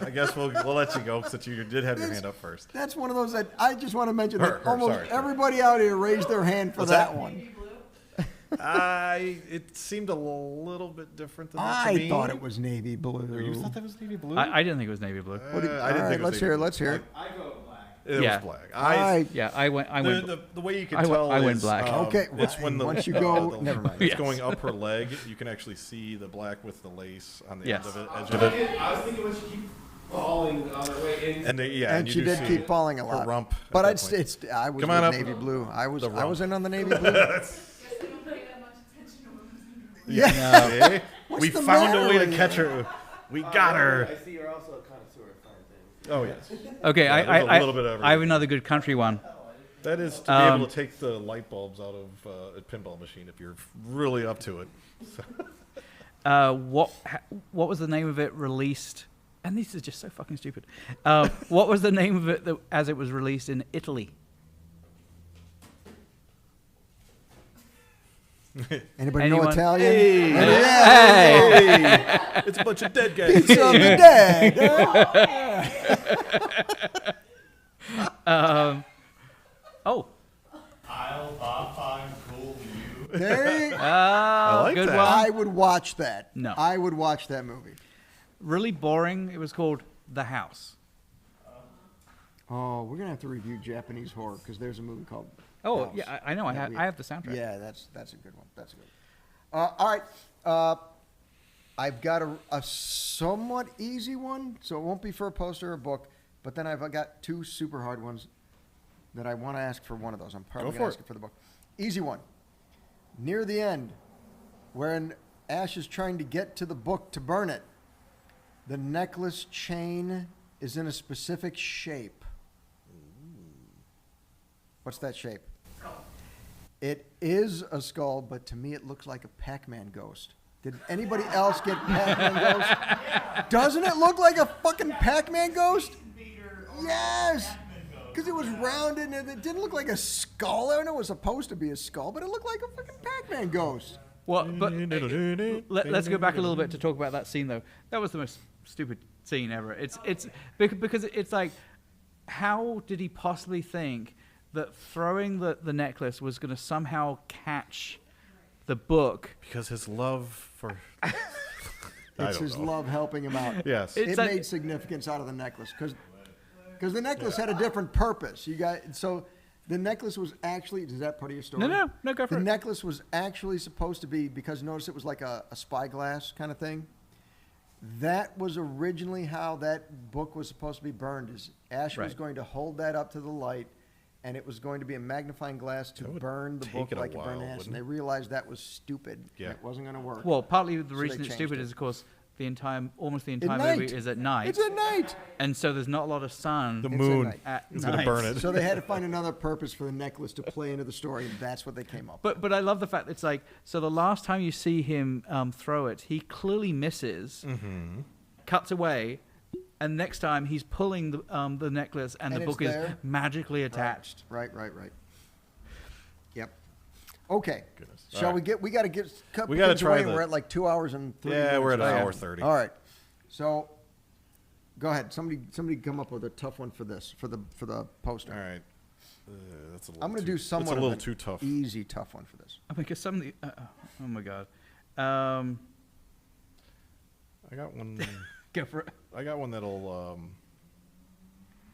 I guess we'll let you go since you did have your hand up first. That's one of those that I just want to mention that Her, almost sorry. everybody out here raised their hand for What's that that? one. Navy blue. It seemed a little bit different than that to I me. thought it was navy blue. You thought that was navy blue? I didn't think it was navy blue. What did- I all didn't right, think it was let's hear it. navy Let's hear it. I go black. It Yeah. was black. I went. The way you can I went- tell I went is, black. Okay, it's when the once you go, never mind. It's Yes. going up her leg. You can actually see the black with the lace on the Yes. end of it. I Edge was of it. thinking when she keep falling on her way in. And And you she do did see keep falling a her lot. rump. But at that point. I was Come with on up. navy blue. I was The rump. in on the navy blue. Guess they don't pay that much attention to women's underwear. Yeah. See? What's We the found a matter way to with catch you? her. We got her. I see you're also a connoisseur of fine things. Oh yes. Okay, Yeah, there's a little bit of I have everything. another good country one. That is to be able to take the light bulbs out of a pinball machine if you're really up to it. What was the name of it released? And this is just so fucking stupid. What was the name of it as it was released in Italy? Anybody know Anyone? Italian? Hey. Yeah. Hey, it's a bunch of dead guys. Pizza of the dead. Oh, I'll Papa cool you. There you- like good that. one. I would watch that. No. I would watch that movie. Really boring. It was called The House. Oh, we're gonna have to review Japanese horror because there's a movie called. Oh, House yeah, I know. I that we- have the soundtrack. Yeah, that's a good one. That's a good one. All right. I've got a somewhat easy one, so it won't be for a poster or a book. But then I've got two super hard ones that I want to ask for one of those. I'm probably Go going to for ask it. it for the book. Easy one. Near the end, when Ash is trying to get to the book to burn it, the necklace chain is in a specific shape. What's that shape? Skull. It is a skull, but to me it looks like a Pac-Man ghost. Did anybody else get Pac-Man ghost? Doesn't it look like a fucking Pac-Man ghost? Vader or Yes! Pac-Man ghost. Because it was rounded and it didn't look like a skull. I know it was supposed to be a skull, but it looked like a fucking Pac-Man ghost. Well, but let's go back a little bit to talk about that scene, though. That was the most stupid scene ever. It's because it's like, how did he possibly think that throwing the necklace was going to somehow catch the book? Because his love for. I It's don't his know. love helping him out. Yes. It's It like- made significance out of the necklace because the necklace had a different purpose. You got so the necklace was actually is that part of your story? No, go for The it. necklace was actually supposed to be because notice it was like a spyglass kind of thing. That was originally how that book was supposed to be burned. Is Ash was Right. going to hold that up to the light, and it was going to be a magnifying glass to That would burn the take book it a like it burned while, Ash. And wouldn't they it? realized that was stupid. Yeah. It wasn't going to work. Well, partly the So reason they it's stupid changed it. is, of course, almost the At entire night. movie is at night, It's at night. and so there's not a lot of sun. The It's at moon night. At is going to night. burn it. So they had to find another purpose for the necklace to play into the story, and that's what they came up with. But I love the fact that it's like, so the last time you see him throw it, he clearly misses, Mm-hmm. cuts away, and next time he's pulling the necklace, and And the it's book is there. magically attached. Right. Yep. Okay. Goodness. Shall All we right. get? We got to get. Cut We gotta things try away. the- We're at like 2 hours and 30 Yeah, minutes. we're at an Oh, yeah. hour 30. All right. So, go ahead. Somebody come up with a tough one for this for the poster. All right. That's a little I'm going to too- do somewhat That's a of little an too tough. easy tough one for this. I mean, because some of the, oh my god, I got one. go for it. I got one that'll.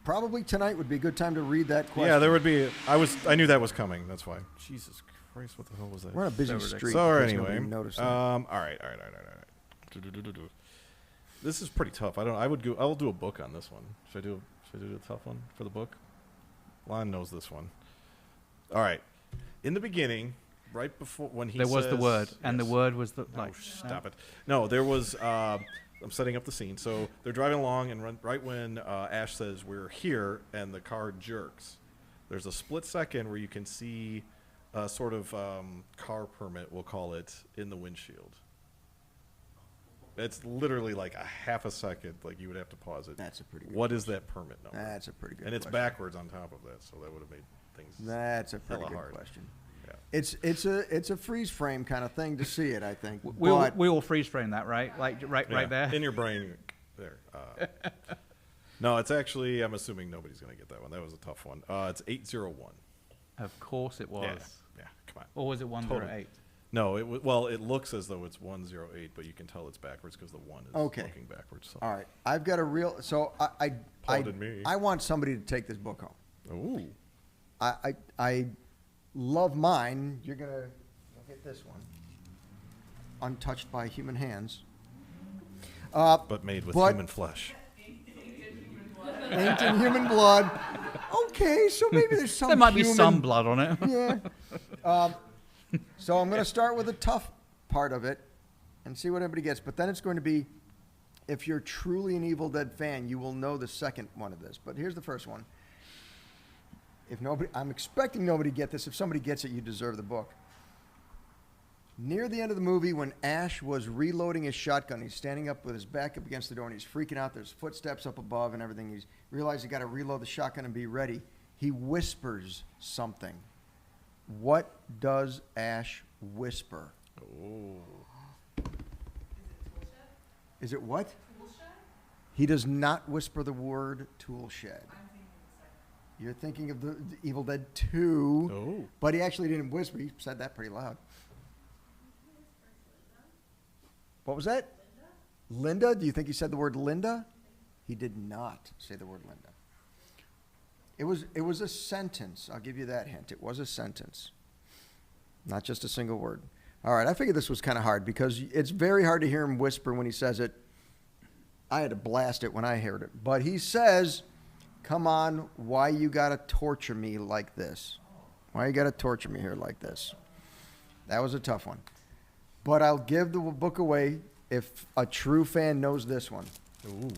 Probably tonight would be a good time to read that question. Yeah, there would be. I knew that was coming. That's why. Jesus Christ, what the hell was that? We're on a busy So street. So in case anyway, nobody noticed that. all right. This is pretty tough. I would go. I'll do a book on this one. Should I do a tough one for the book? Lon knows this one. All right. In the beginning, right before when he There was the says- word, and the Yes. word was the No, like. stop it. No, there was. I'm setting up the scene. So they're driving along, and right when Ash says we're here, and the car jerks, there's a split second where you can see a sort of car permit, we'll call it, in the windshield. It's literally like a half a second. Like you would have to pause it. That's a pretty good What is that permit number? That's a pretty good And it's question. backwards on top of that, so that would have made things. That's a pretty hella good hard. question. Yeah. It's a freeze frame kind of thing to see it, I think. We But all freeze frame that, right? Like right Yeah, there. in your brain. There. No, it's actually. I'm assuming nobody's gonna get that one. That was a tough one. It's 801. Of course it was. Yeah. Come on. Or was it 108? No, well, it looks as though it's 108, but you can tell it's backwards because the one is Okay. looking backwards. So. all right, I've got a real. So Pardon me. I want somebody to take this book home. Ooh. I love mine. You're gonna look at this one, untouched by human hands. But made with But- human flesh. Inked in human blood. Okay, so maybe there's some. There might be human- some blood on it. Yeah. So I'm going to start with the tough part of it and see what everybody gets. But then it's going to be, if you're truly an Evil Dead fan, you will know the second one of this. But here's the first one. If nobody, I'm expecting nobody to get this. If somebody gets it, you deserve the book. Near the end of the movie, when Ash was reloading his shotgun, he's standing up with his back up against the door and he's freaking out. There's footsteps up above and everything. He's realized he got to reload the shotgun and be ready. He whispers something. What does Ash whisper? Oh. Is it what? Tool shed? He does not whisper the word tool shed. I'm thinking the second. You're thinking of the Evil Dead 2, Oh. but he actually didn't whisper. He said that pretty loud. What was that? Linda? Do you think he said the word Linda? He did not say the word Linda. It was a sentence. I'll give you that hint. It was a sentence. Not just a single word. All right, I figured this was kind of hard because it's very hard to hear him whisper when he says it. I had to blast it when I heard it. But he says, come on, why you got to torture me like this? Why you got to torture me here like this? That was a tough one. But I'll give the book away if a true fan knows this one. Ooh.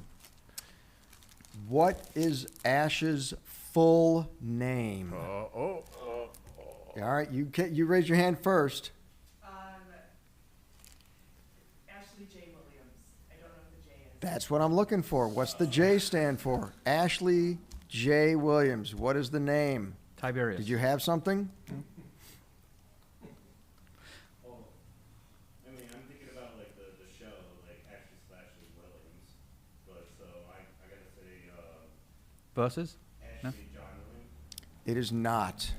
What is Ash's full name? All right, you raise your hand first. Ashley J. Williams. I don't know what the J is. That's what I'm looking for. What's the J stand for? Ashley J. Williams. What is the name? Tiberius. Did you have something? Well, I mean, I'm thinking about like the show, like Ashley / Williams, but so I gotta say Versus? No? Ashley John Williams. It is not.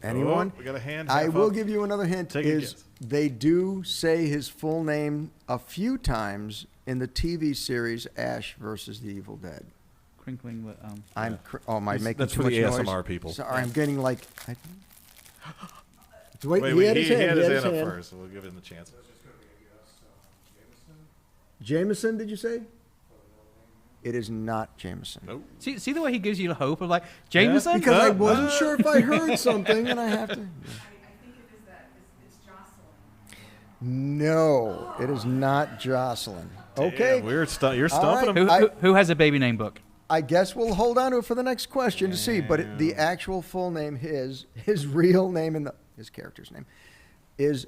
Anyone? Oh, we got a hand. I half will up. give you another hint. Take a Is guess. they do say his full name a few times in the TV series Ash versus the Evil Dead. Crinkling. Am I making That's too for much the noise? ASMR people. Sorry, I'm getting like. Wait, Wait, he had he his hand. had he his had hand his up hand. first. So we'll give him the chance. Jameson, did you say? It is not Jameson. Nope. See the way he gives you the hope of like Jameson. Because I wasn't sure if I heard something, and I have to. I think it is that. It's Jocelyn. No, it is not Jocelyn. Okay, Damn, you're All stumping right. him. Who has a baby name book? I guess we'll hold on to it for the next question to see. But the actual full name, his real name, and his character's name, is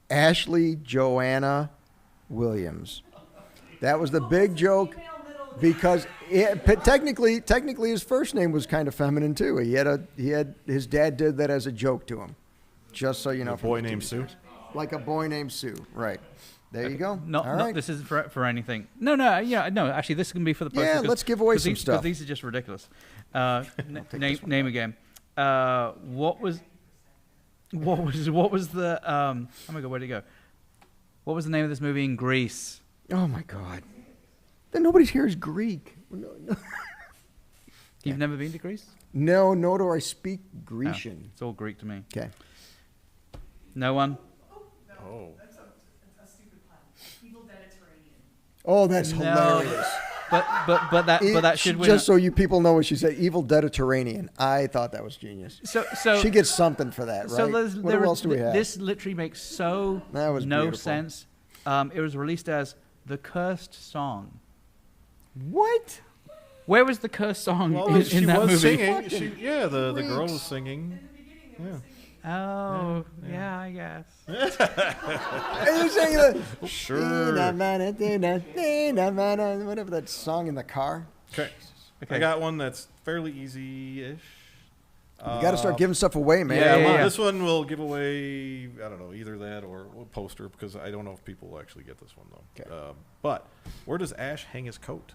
Ashley Joanna Williams. That was the big joke. Because technically his first name was kind of feminine too. He had his dad did that as a joke to him, just so you know. A boy named Sue. Like a boy named Sue, right? There you go. Not, All not right. this isn't for anything. No. Yeah, no. Actually, this can be for the poster. Yeah, let's give away some these, stuff. These are just ridiculous. Name again. What was the oh my god, where'd it go? What was the name of this movie in Greece? Oh my God. Then nobody's here is Greek. No. You've never been to Greece? No, nor do I speak Oh, Grecian. it's all Greek to me. Okay. No one. Oh. That's a stupid pun. Evil Mediterranean. Oh, that's No. hilarious. But that should win. Just so you people know what she said, Evil Mediterranean. I thought that was genius. So She gets something for that, right? So What else do we have? This literally makes That was no beautiful. sense. It was released as the cursed song. What? Where was the cursed song Well, in she that was movie? singing. the girl was freaks. singing. Yeah. Oh, yeah, I guess. Are you saying that? Sure. Whatever that song in the car. Okay. Okay. I got one that's fairly easy-ish. You got to start giving stuff away, man. Yeah, Come on. yeah. This one will give away, I don't know, either that or a poster because I don't know if people will actually get this one, though. Okay. But where does Ash hang his coat?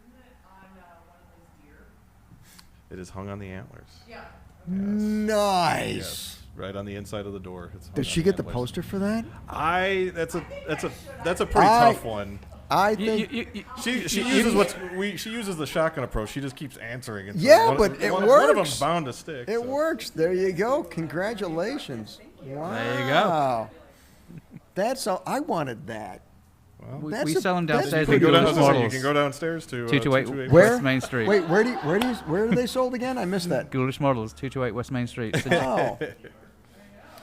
Isn't it on one of those deer? It is hung on the antlers. Yeah. Nice. Yes, right on the inside of the door. It's hung Does on she get the antlers. poster for that? That's a pretty tough one. I think. She uses the shotgun approach. She just keeps answering. And so Yeah, one- but it one of them's works. bound to stick. It so. works. There you go. Congratulations. Wow. There you go. That's all. I wanted that. Well, We, That's we a- sell them that's downstairs. pretty you, at can go good. down, Ghoulish you Models. can go downstairs to 228 Where? West Main Street. Wait, where are they sold again? I missed that. Ghoulish Models, 228 West Main Street. Oh.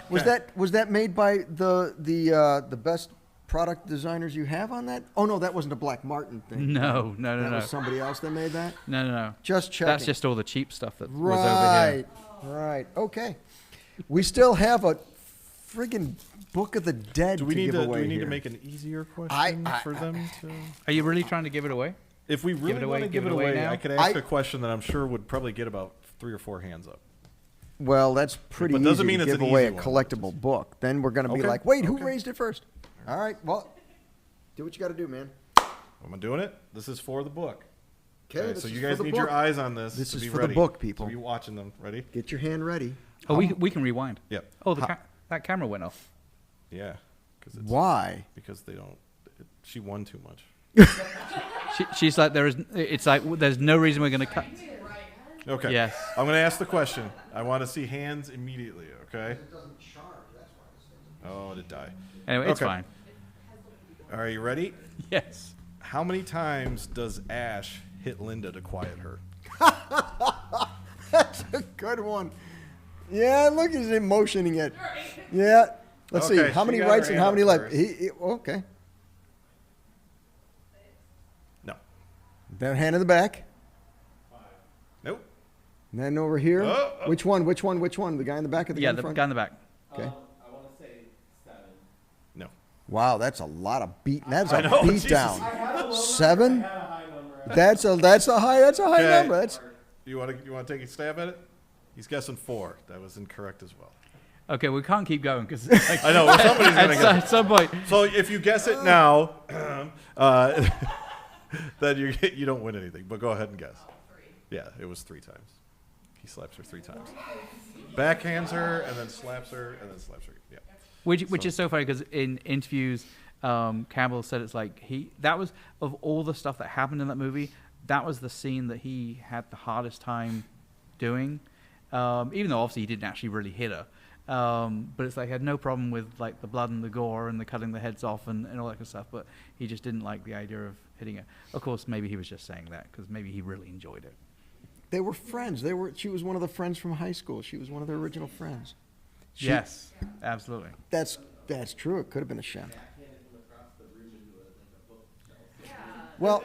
Was that made by the best product designers you have on that? Oh no, that wasn't a Black Martin thing. No. That was somebody else that made that. No. Just checking. That's just all the cheap stuff that was over here. Right. Okay. We still have a friggin' Book of the Dead Do we to need give to? away Do we need here. to make an easier question for them to? Are you really trying to give it away? If we it really away- want to give it away, now? I could ask a question that I'm sure would probably get about 3 or 4 hands up. Well, that's pretty But easy doesn't mean to it's give an away a easy one. collectible book. Then we're going to be Okay. like, wait, who Okay. raised it first? All right. Well, do what you got to do, man. Am I doing it? This is for the book. Okay. So you guys need your eyes on this. This to is be for the ready. book, people. To be watching them. Ready? Get your hand ready. Oh, we can rewind. Yep. Oh, that camera went off. Yeah. Why? Because they don't. She won too much. She's like, it's like there's no reason we're going to cut. Okay. Yes. I'm going to ask the question. I want to see hands immediately. Okay. It doesn't charge. That's why. Oh, it died. Anyway, it's Okay. fine. All right, you ready? Yes. How many times does Ash hit Linda to quiet her? That's a good one. Yeah, look, he's motioning it. Yeah. Let's see. Okay, How she many got rights her and hand how up many left? first. Okay. No. Then hand in the back. Nope. And then over here. Oh. Which one? The guy in the back or the guy Yeah, in the front? guy in the back. Okay. I want to say 7. No. Wow, that's a lot of beat. That's I a know, beat Jesus. down. I had a low number, 7? I had a high number. That's a high Okay. number. That's You want to take a stab at it? He's guessing 4. That was incorrect as well. Okay, we can't keep going because I know. Well, somebody's going to guess. at some point. So if you guess it now, then you don't win anything. But go ahead and guess. Yeah, it was 3 times. He slaps her 3 times. Backhands her and then slaps her and then slaps her. Yeah. Which is so funny because in interviews, Campbell said it's like that was, of all the stuff that happened in that movie, that was the scene that he had the hardest time doing. Even though obviously he didn't actually really hit her. But it's like he had no problem with like the blood and the gore and the cutting the heads off and all that kind of stuff. But he just didn't like the idea of hitting her. Of course, maybe he was just saying that because maybe he really enjoyed it. They were friends. She was one of the friends from high school. She was one of their original friends. Yes, absolutely. That's true. It could have been a sham. Well,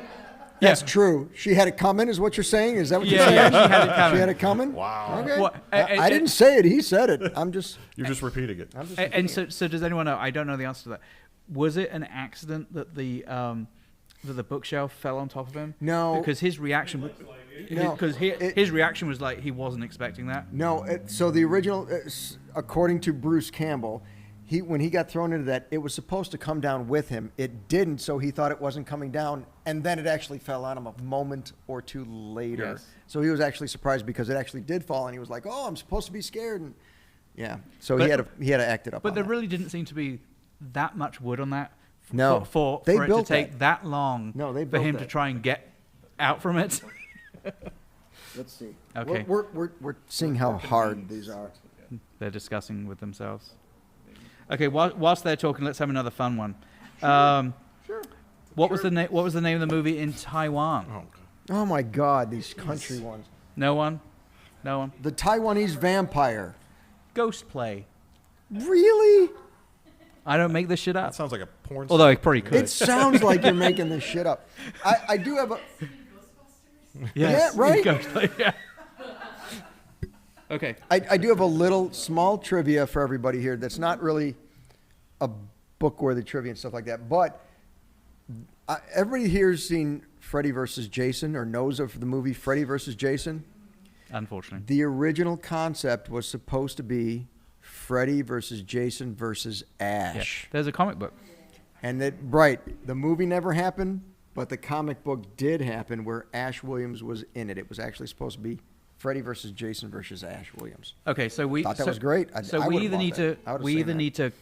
that's true. She had it coming, is what you're saying? Is that what you're saying? Yeah, she had it coming. She had it coming? Wow. Okay. Well, I didn't say it. He said it. You're just repeating it. I'm just And so does anyone know? I don't know the answer to that. Was it an accident that the bookshelf fell on top of him? No. Because his reaction, No. because his reaction was like he wasn't expecting that. No, so the original, according to Bruce Campbell, when he got thrown into that, it was supposed to come down with him. It didn't, so he thought it wasn't coming down, and then it actually fell on him a moment or two later. Yes. So he was actually surprised because it actually did fall, and he was like, "Oh, I'm supposed to be scared." And yeah, so But- he had to act it up. But on there that. really didn't seem to be that much wood on that. No. for They it to built take that long No, they for built him to that. try and get out from it. Let's see. Okay. We're seeing how hard these are. They're discussing with themselves. Okay, whilst they're talking, let's have another fun one. Sure. What was the name of the movie in Taiwan? Oh, God. Oh my God, these country ones. No one. The Taiwanese vampire. Ghost Play. Really? I don't make this shit That up. sounds like a porn. Although I probably could. It sounds like you're making this shit up. I do have a. Yes. Yeah, right? Ghost Play. Yeah. Okay. I do have a little small trivia for everybody here that's not really a book-worthy trivia and stuff like that. But everybody here's seen Freddy versus Jason or knows of the movie Freddy versus Jason. Unfortunately. The original concept was supposed to be Freddy versus Jason versus Yeah. Ash. There's a comic book. And the movie never happened, but the comic book did happen where Ash Williams was in it. It was actually supposed to be Freddy versus Jason versus Ash Williams. Okay, so we Thought that was great. I So would've we either bought need that. I to would've we seen either that. need to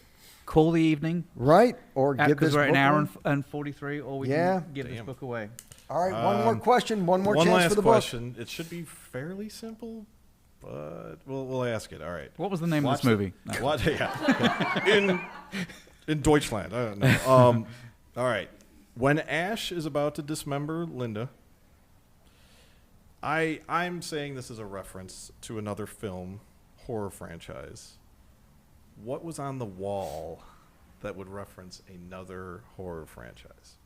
call the evening Right? Or give because this we're at an book hour away. and 43, or we Yeah. can give this book away. All right, one more question, one more One chance last for the question. It should be fairly simple, but we'll ask it. All right. What was the name Watch of this movie? the- What? Yeah. in Deutschland. I don't know. All right. When Ash is about to dismember Linda, I'm saying this is a reference to another film, horror franchise. What was on the wall that would reference another horror franchise?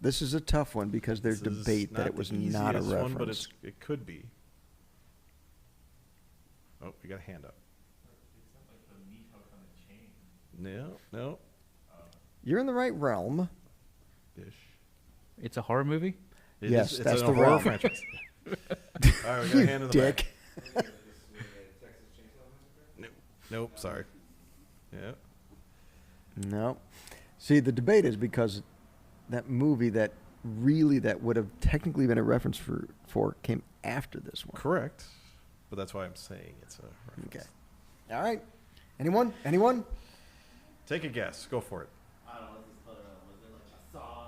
This is a tough one because there's This is debate that not it was the not a easiest reference. one, but it could be. Oh, we got a hand up. No. You're in the right realm. Ish. It's a horror movie. Yes, it's that's a the horror realm. franchise. All right, we got a hand in the Dick. back. Nope, sorry. Yeah. No. See, the debate is because that movie that would have technically been a reference for came after this one. Correct. But that's why I'm saying it's a reference. Okay. All right. Anyone? Take a guess. Go for it. I don't know, what's this color? Was it like a saw?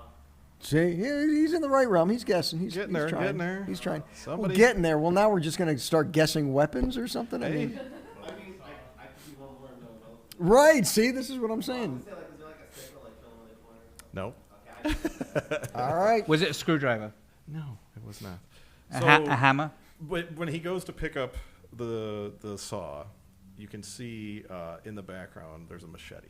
See, he's in the right realm. He's guessing. He's Getting he's there, trying. getting there. He's trying. Somebody- Well, getting there. Well, now we're just going to start guessing weapons or something. I Hey. mean, I mean, I could be one more and no else. right. See, this is what I'm I saying. was gonna say, like, is there like a staple like filling in the corner or something? No. Okay, All right. Was it a screwdriver? No, it was not. A hammer? When he goes to pick up the saw, you can see in the background there's a machete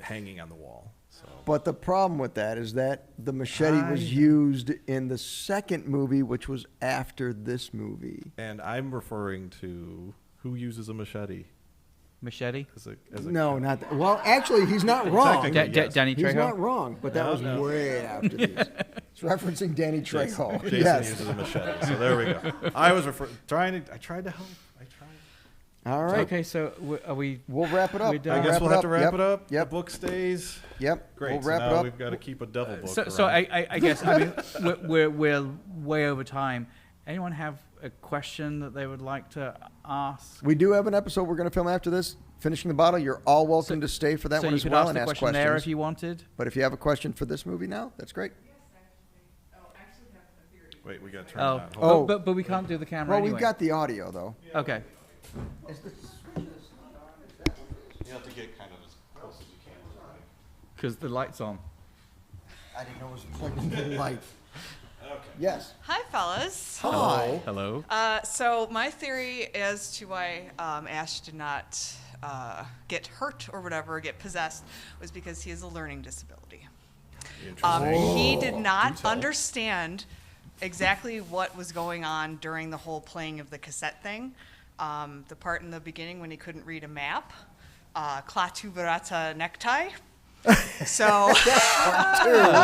hanging on the wall. So But the problem with that is that the machete was used in the second movie, which was after this movie. and I'm referring to who uses a machete Machete? as a No, not that. Well, actually, he's not wrong. Technically, yes. Danny He's Trejo? not wrong, but that No, was no. way after these. It's referencing Danny Trejo. Jason Yes. uses a machete. So there we go. I was I tried to help. I tried. All right. Okay, so are we... We'll wrap it up. We done? I guess we'll have to wrap it up. Yep. The book stays. Yep. Great. We'll So wrap now it up. we've got to keep a devil book. So around. I guess, I mean, we're way over time. Anyone have a question that they would like to ask? We do have an episode we're going to film after this. Finishing the bottle. You're all welcome to stay for that So one you as could well ask and the ask question questions. there if you wanted. But if you have a question for this movie now, that's great. Yes, actually. Oh, actually have a theory. Wait, we got to turn Oh, it on. Hold on. but we can't do the camera Well, anyway. we've got the audio though. Okay. You have to get kind of as close as you can. Because the light's on. I didn't know it was plugged into the light. Okay. Yes. Hi, fellas. Hi. Hello. So my theory as to why Ash did not get hurt or whatever, get possessed, was because he has a learning disability. He did not tell. understand exactly what was going on during the whole playing of the cassette thing. The part in the beginning when he couldn't read a map, Klaatu Barata necktie. So,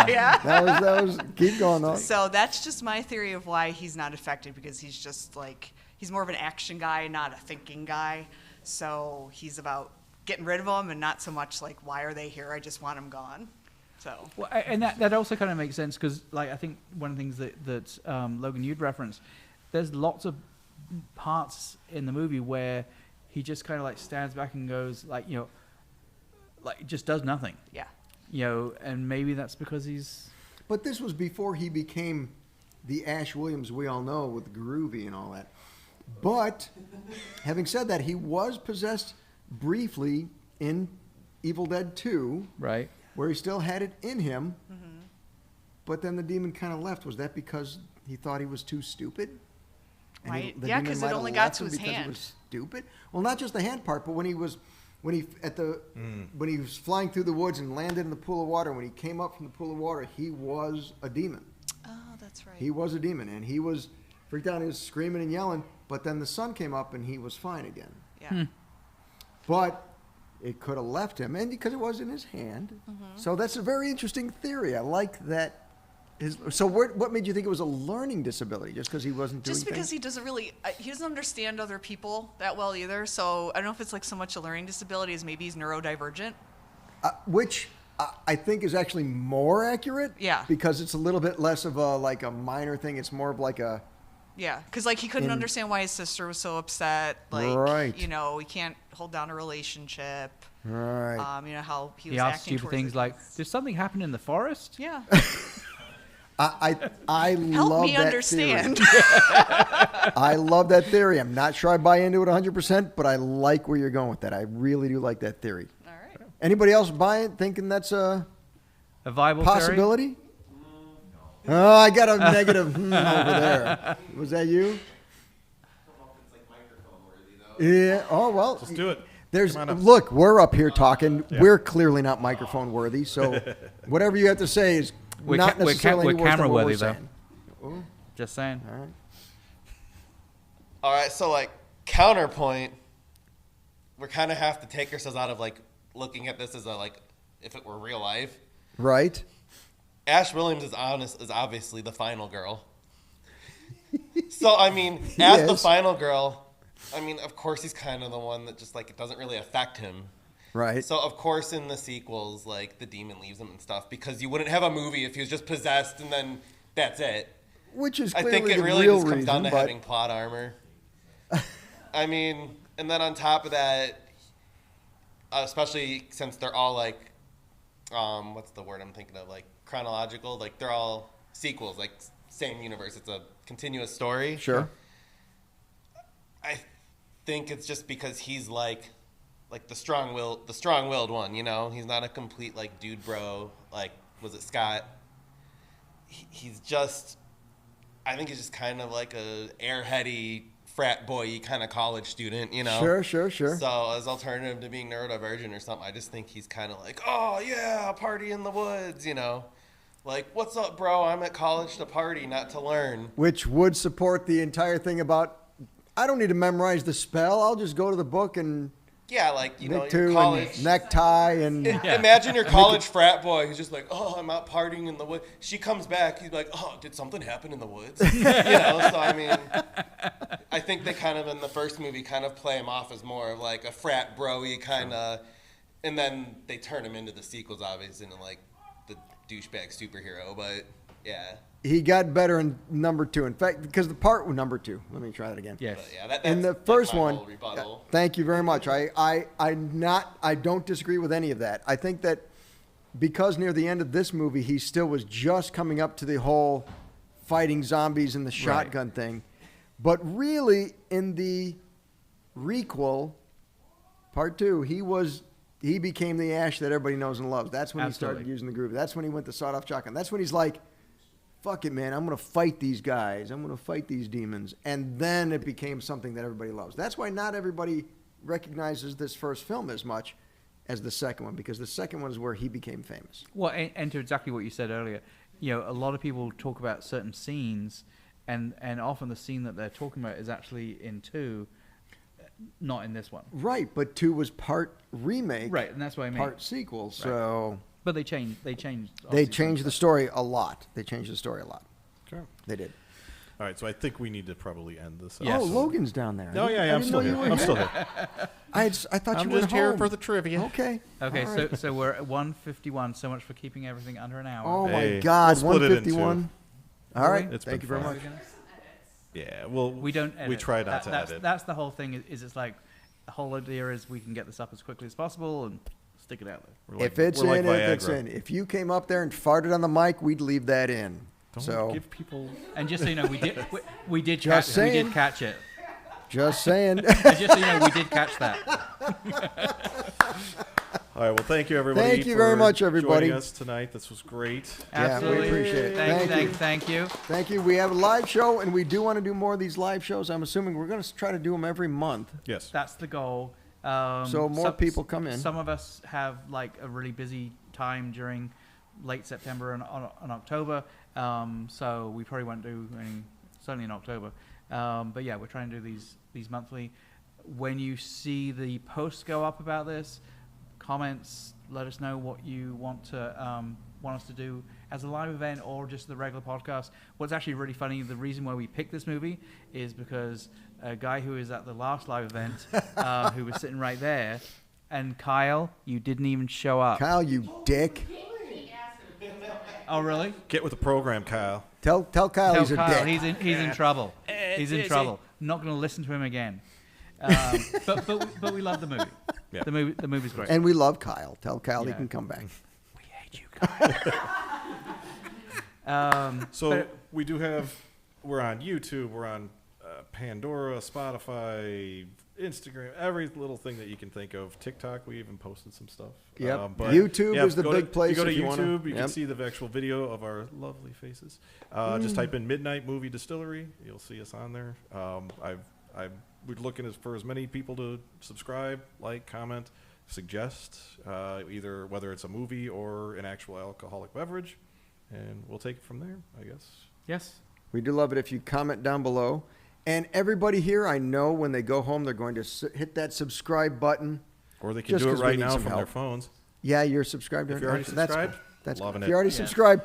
yeah. That was. Keep going though. So that's just my theory of why he's not affected, because he's just like, he's more of an action guy, not a thinking guy. So he's about getting rid of them and not so much like, why are they here? I just want them gone. So. Well, and that also kind of makes sense because, like, I think one of the things that Logan, you'd referenced, there's lots of parts in the movie where he just kind of like stands back and goes, like, you know, like just does nothing. Yeah. You know, and maybe that's because he's... But this was before he became the Ash Williams we all know with Groovy and all that. But having said that, he was possessed briefly in Evil Dead 2, Right. where he still had it in him. Mm-hmm. But then the demon kind of left. Was that because he thought he was too stupid? And Right. the Yeah, demon 'cause it might have only got left to him his because hand. He was stupid. Well, not just the hand part, but when he was flying through the woods and landed in the pool of water, when he came up from the pool of water, he was a demon. Oh, that's right. He was a demon, and he was freaked out. He was screaming and yelling. But then the sun came up, and he was fine again. Yeah. But it could have left him, and because it was in his hand. Mm-hmm. So that's a very interesting theory. I like that. So what made you think it was a learning disability? Just because he wasn't doing Just because things? he doesn't really, he doesn't understand other people that well either. So I don't know if it's like so much a learning disability as maybe he's neurodivergent. Which I think is actually more accurate. Yeah. Because it's a little bit less of a minor thing. It's more of like a... Yeah, because like he couldn't In- understand why his sister was so upset. Like, Right. you know, he can't hold down a relationship. Right. You know how he was He asks acting stupid towards things the like, kids. did something happen in the forest? Yeah, I help love me that understand. theory. I love that theory. I'm not sure I buy into it 100%, but I like where you're going with that. I really do like that theory. All right. Anybody else buy it, thinking that's a A viable theory? possibility? Oh, I got a negative over there. Was that you? I don't know if it's like microphone worthy though. Yeah. Oh, well. Let's do it. There's Come on up. look, we're up here talking. Yeah. We're clearly not microphone worthy, so whatever you have to say is We're not necessarily we're any worse than camera what worthy, we're though. saying. Oh, Just saying. all right. All right, so like counterpoint, we kind of have to take ourselves out of like looking at this as a like if it were real life. Right. Ash Williams is obviously the final girl. So I mean, He as the is. final girl, I mean, of course he's kind of the one that just like it doesn't really affect him. Right. So of course in the sequels, like the demon leaves him and stuff because you wouldn't have a movie if he was just possessed and then that's it. Which is I clearly think it the really real just comes reason, down to but having plot armor. I mean, and then on top of that, especially since they're all like, what's the word I'm thinking of? Like chronological. Like they're all sequels, like same universe. It's a continuous story. Sure. I think it's just because he's like the strong-willed one. You know, he's not a complete like dude bro. Like, was it Scott? He's just. I think he's just kind of like a airheady frat boy kind of college student, you know? Sure. So as alternative to being neurodivergent or something, I just think he's kind of like, oh, yeah, party in the woods, you know? Like, what's up, bro? I'm at college to party, not to learn. Which would support the entire thing about, I don't need to memorize the spell. I'll just go to the book and... Yeah, like, you know, Nick your too, college... and necktie and... Imagine your college frat boy who's just like, oh, I'm out partying in the woods. She comes back, he's like, oh, did something happen in the woods? You know, so I mean, I think they kind of, in the first movie, kind of play him off as more of like a frat bro-y kind of, and then they turn him into the sequels, obviously, into like the douchebag superhero, but yeah. He got better in number 2. In fact, because the part with number 2, let me try that again. Yes. But yeah, In the that's first my one, whole rebuttal. thank you very much. I don't disagree with any of that. I think that because near the end of this movie, he still was just coming up to the whole fighting zombies and the shotgun thing. But really, in the requel, part 2, he became the Ash that everybody knows and loves. That's when he started using the groove. That's when he went to sawed-off shotgun. That's when he's like, fuck it, man, I'm going to fight these guys. I'm going to fight these demons. And then it became something that everybody loves. That's why not everybody recognizes this first film as much as the second one, because the second one is where he became famous. Well, and to exactly what you said earlier, you know, a lot of people talk about certain scenes, and often the scene that they're talking about is actually in 2, not in this one. Right, but 2 was part remake. Right, and that's what I mean. Part sequel, so... But they changed. They changed the story a lot. They changed the story a lot. Sure. They did. All right, so I think we need to probably end this. Yes. Oh, Logan's down there. No, yeah, I I'm didn't still know here. you were I'm still here. I thought I'm you were just here home. for the trivia. Okay. Okay, All right. so we're at 1:51. So much for keeping everything under an hour. Oh Hey, my God, we'll split it in 151. All right. It's Thank been you very fun. much. Yeah, well, We don't edit. We try not to that's, edit. That's the whole thing. Is it's like the whole idea is we can get this up as quickly as possible and stick it out there. We're If it's we're in, like if it's Viagra. in. If you came up there and farted on the mic, we'd leave that in. Don't So give people. And just so you know, we did Just catch, saying. catch it. just saying. And just so you know, we did catch that. All right, well, thank you, everybody. Thank you very for much, everybody. joining us tonight. This was great. Yeah, we Absolutely. appreciate it. Thank you. Thank you. We have a live show, and we do want to do more of these live shows. I'm assuming we're going to try to do them every month. Yes. That's the goal. So more people come in. Some of us have like a really busy time during late September and on October. So we probably won't do any, certainly in October. But yeah, we're trying to do these monthly. When you see the posts go up about this, comments, let us know what you want us to do as a live event or just the regular podcast. What's actually really funny, the reason why we picked this movie is because a guy who is at the last live event, who was sitting right there, and Kyle, you didn't even show up. Kyle, you dick. Oh, really? Get with the program, Kyle. Tell Kyle Tell he's a Kyle, dick. he's in trouble. He's in trouble. Not going to listen to him again. But we love the movie. Yeah. The movie's great. And we love Kyle. Tell Kyle he Yeah. can come back. We hate you, Kyle. So we're on YouTube, we're on Pandora, Spotify, Instagram, every little thing that you can think of. TikTok, we even posted some stuff. Yep. But YouTube yeah, is the go big to, place You go to if you YouTube, wanna- you Yep. can see the actual video of our lovely faces. Just type in Midnight Movie Distillery. You'll see us on there. We're looking for as many people to subscribe, like, comment, suggest, either whether it's a movie or an actual alcoholic beverage, and we'll take it from there, I guess. Yes. We do love it if you comment down below. And everybody here, I know when they go home, they're going to hit that subscribe button. Or they can Just do it 'cause we right need now some from their help. phones. Yeah, you're subscribed. If you're already That's subscribed, good. That's loving good. it. If you're already Yeah. subscribed,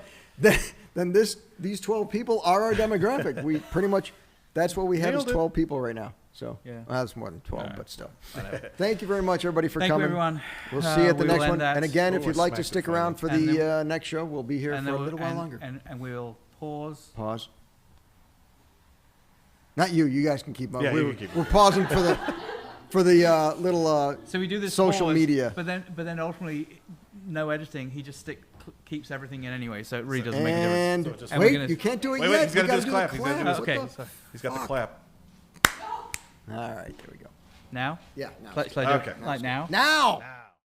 then these 12 people are our demographic. We pretty much, that's what we have is Nailed it. 12 people right now. So Yeah. well, that's more than 12, All right. but still. Thank you very much, everybody, for Thank you, coming. everyone. We'll see you at the We will next end one. that. And again, Oh, if I you'd like to smacked it stick finally. around for And the next show, we'll be here And for then a we'll- little while and- longer. And we'll pause. Pause. Not you. You guys can keep on. Yeah, you can keep We're pausing for the. for the little So we do this social pause, media. but then ultimately, no editing. He just keeps everything in anyway, so it really doesn't make a difference. And So just- And we're wait, gonna- you can't do it Wait, yet. he's got to You do his gotta clap. the He's got to do clap. his Okay, What the sorry. He's got the fuck? clap. All right, there we go. Now? Yeah, now. Shall I do it Okay. like now? Now. Now.